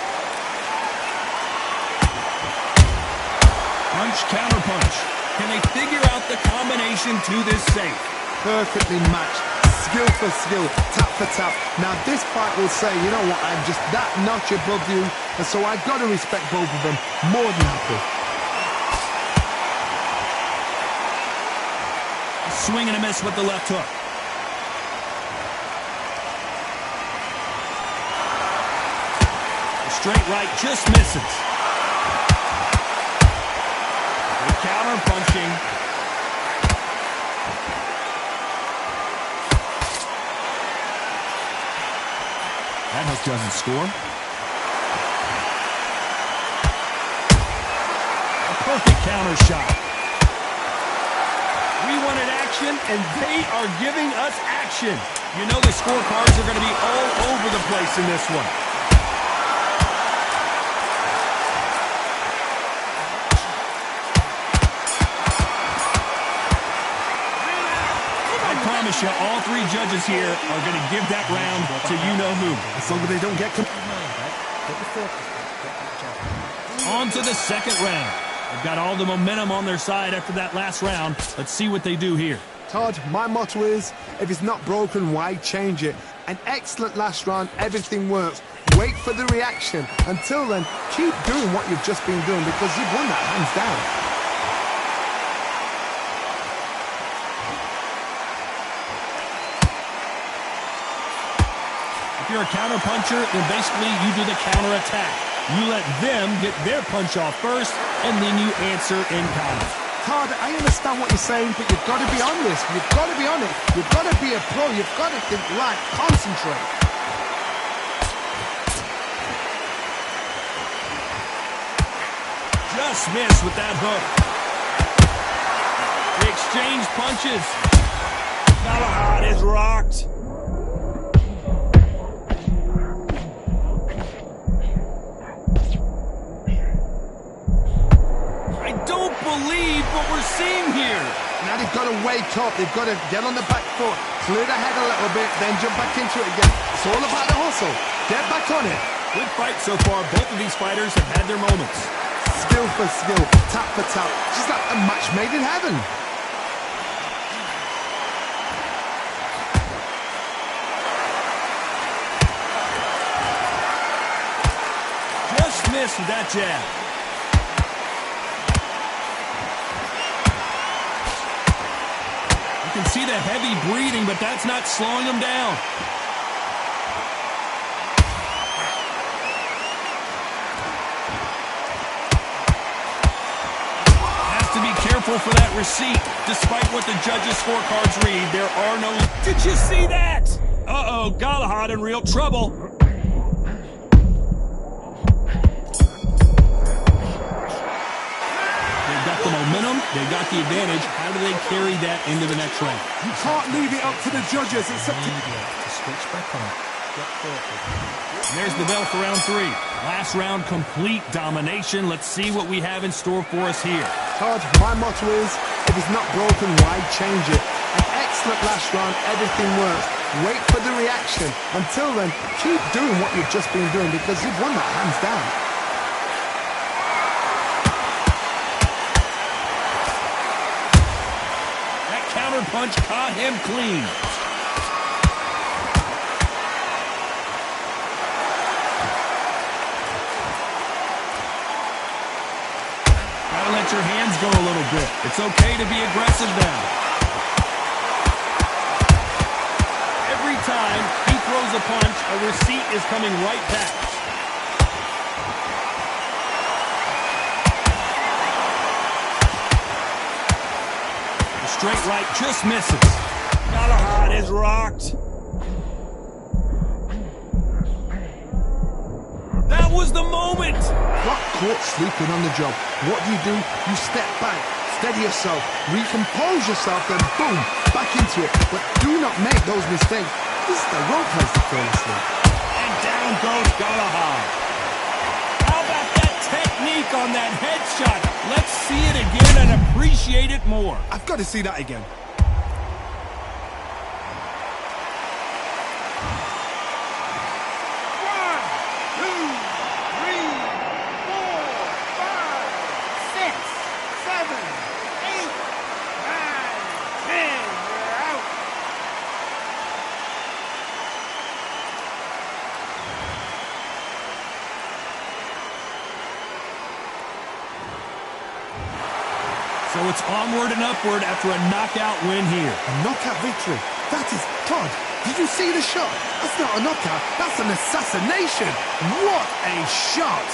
Punch, counter punch. Can they figure out the combination to this safe? Perfectly matched, skill for skill, tap for tap. Now this fight will say, you know what, I'm just that notch above you, and so I've got to respect both of them. More than happy. Swing and a miss with the left hook. The straight right just misses. Good counter punching. That hook doesn't score. A perfect counter shot. We wanted action, and they are giving us action. You know the scorecards are going to be all over the place in this one. You, all 3 judges here are going to give that round to you-know-who. As long as they don't get... On to the second round. They've got all the momentum on their side after that last round. Let's see what they do here. Todd, my motto is, if it's not broken, why change it? An excellent last round, everything works. Wait for the reaction. Until then, keep doing what you've just been doing because you've won that hands down. If you're a counter puncher, then basically you do the counter attack. You let them get their punch off first, and then you answer in kind. Todd, I understand what you're saying, but you've got to be honest. You've got to be honest. You've got to be a pro. You've got to think right. Concentrate. Just missed with that hook. They exchange punches. Galahad is rocked. Believe what we're seeing here. Now they've got to wake up. They've got to get on the back foot, clear the head a little bit, then jump back into it again. It's all about the hustle. Get back on it. Good fight so far. Both of these fighters have had their moments. Skill for skill, tap for tap. Just like a match made in heaven. Just missed with that jab. can see the heavy breathing, but that's not slowing him down. Has to be careful for that receipt. Despite what the judges' scorecards read, there are no... Did you see that? Uh-oh, Galahad in real trouble. They've got the momentum, they've got the advantage. How do they carry that into the next round? You can't leave it up to the judges. It's up to... switch back on. And there's the bell for round 3. Last round, complete domination. Let's see what we have in store for us here. Todd, my motto is, if it's not broken, why change it? An excellent last round, everything works. Wait for the reaction. Until then, keep doing what you've just been doing because you've won that hands down. That counter punch caught him clean. Gotta let your hands go a little bit. It's okay to be aggressive now. Every time he throws a punch, a receipt is coming right back. The straight right just misses. Galahad is rocked. That was the moment. Got caught sleeping on the job. What do? You step back, steady yourself, recompose yourself, then boom, back into it. But do not make those mistakes. This is the wrong place to fall asleep. And down goes Galahad. How about that technique on that headshot? Let's see it again and appreciate it more. I've got to see that again. So it's onward and upward after a knockout win here. A knockout victory. That is... Todd, did you see the shot? That's not a knockout. That's an assassination. What a shot.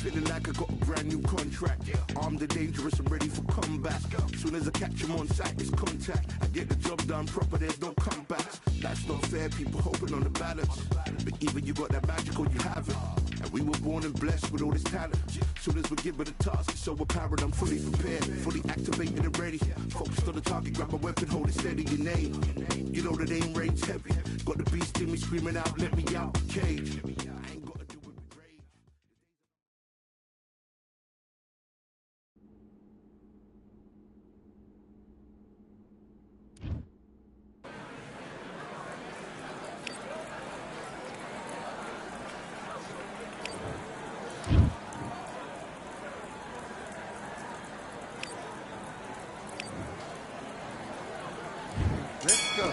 Feeling like I got a brand new contract. Armed and dangerous and ready for comeback. Soon as I catch him on sight, it's contact. I get the job done proper, there's no comebacks. That's not fair, people hoping on the balance. But either you got that magic or you haven't. And we were born and blessed with all this talent. Soon as we're given a task, it's so apparent I'm fully prepared, fully activated and ready. Focused on the target, grab my weapon, hold it steady, your name. You know that aim range heavy. Got the beast in me screaming out, let me out the cage. I ain't gotta do it with rage. Let's go.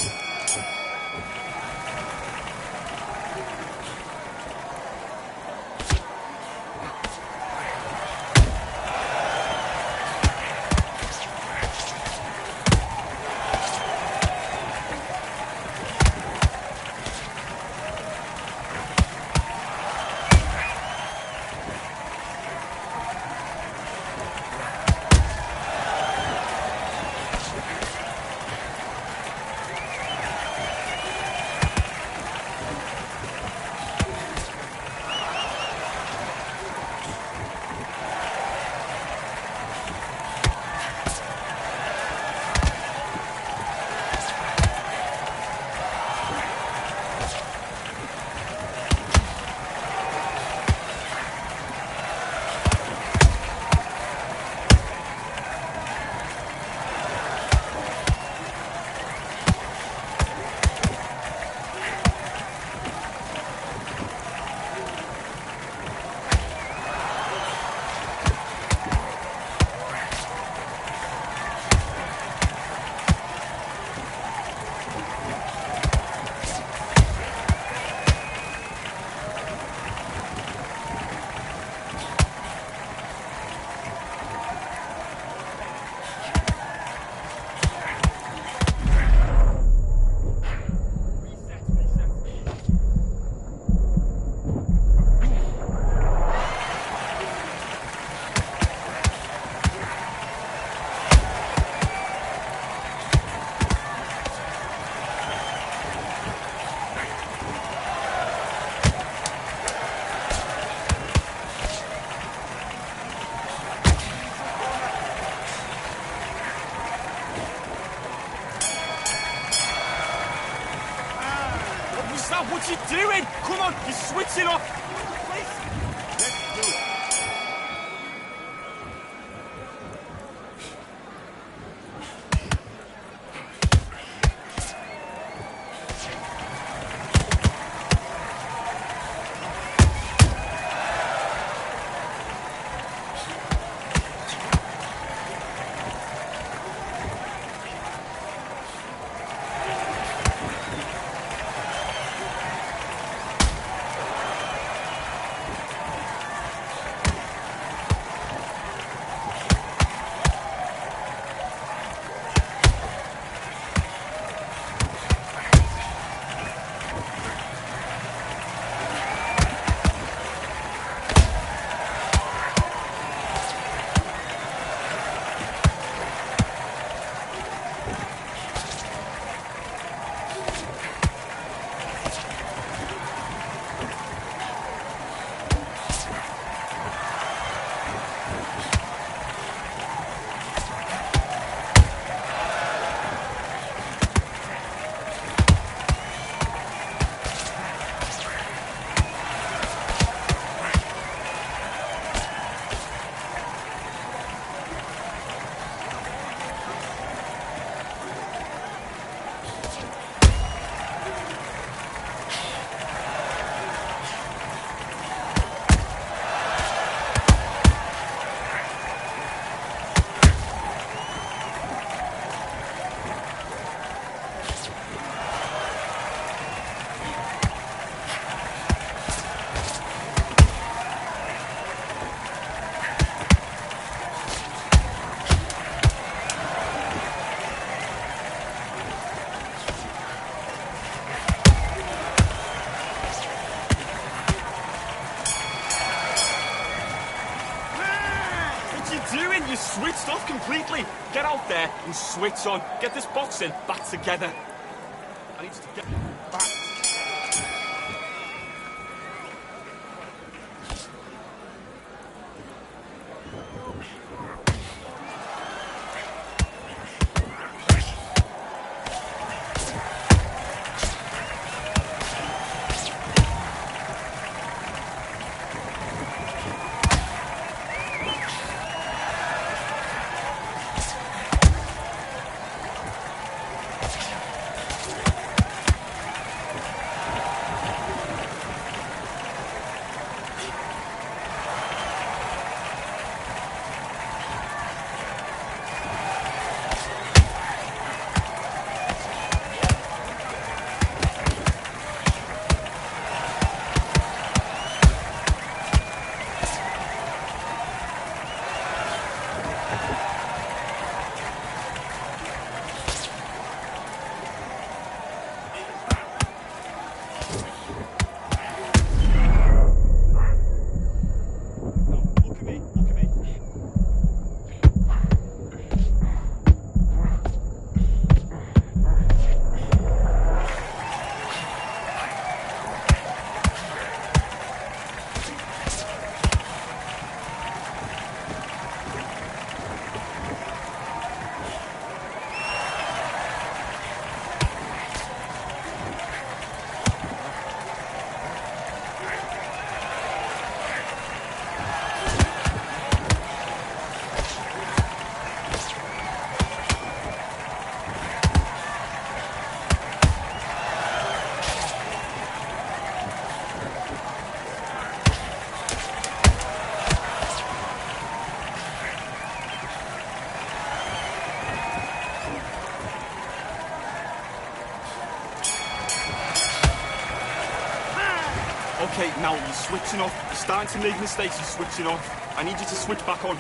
What you doing? Come on, you're switching off. switched off completely. Get out there and switch on. Get this boxing back together. I need you to get back. Okay, now you're switching off. You're starting to make mistakes, you're switching off. I need you to switch back on.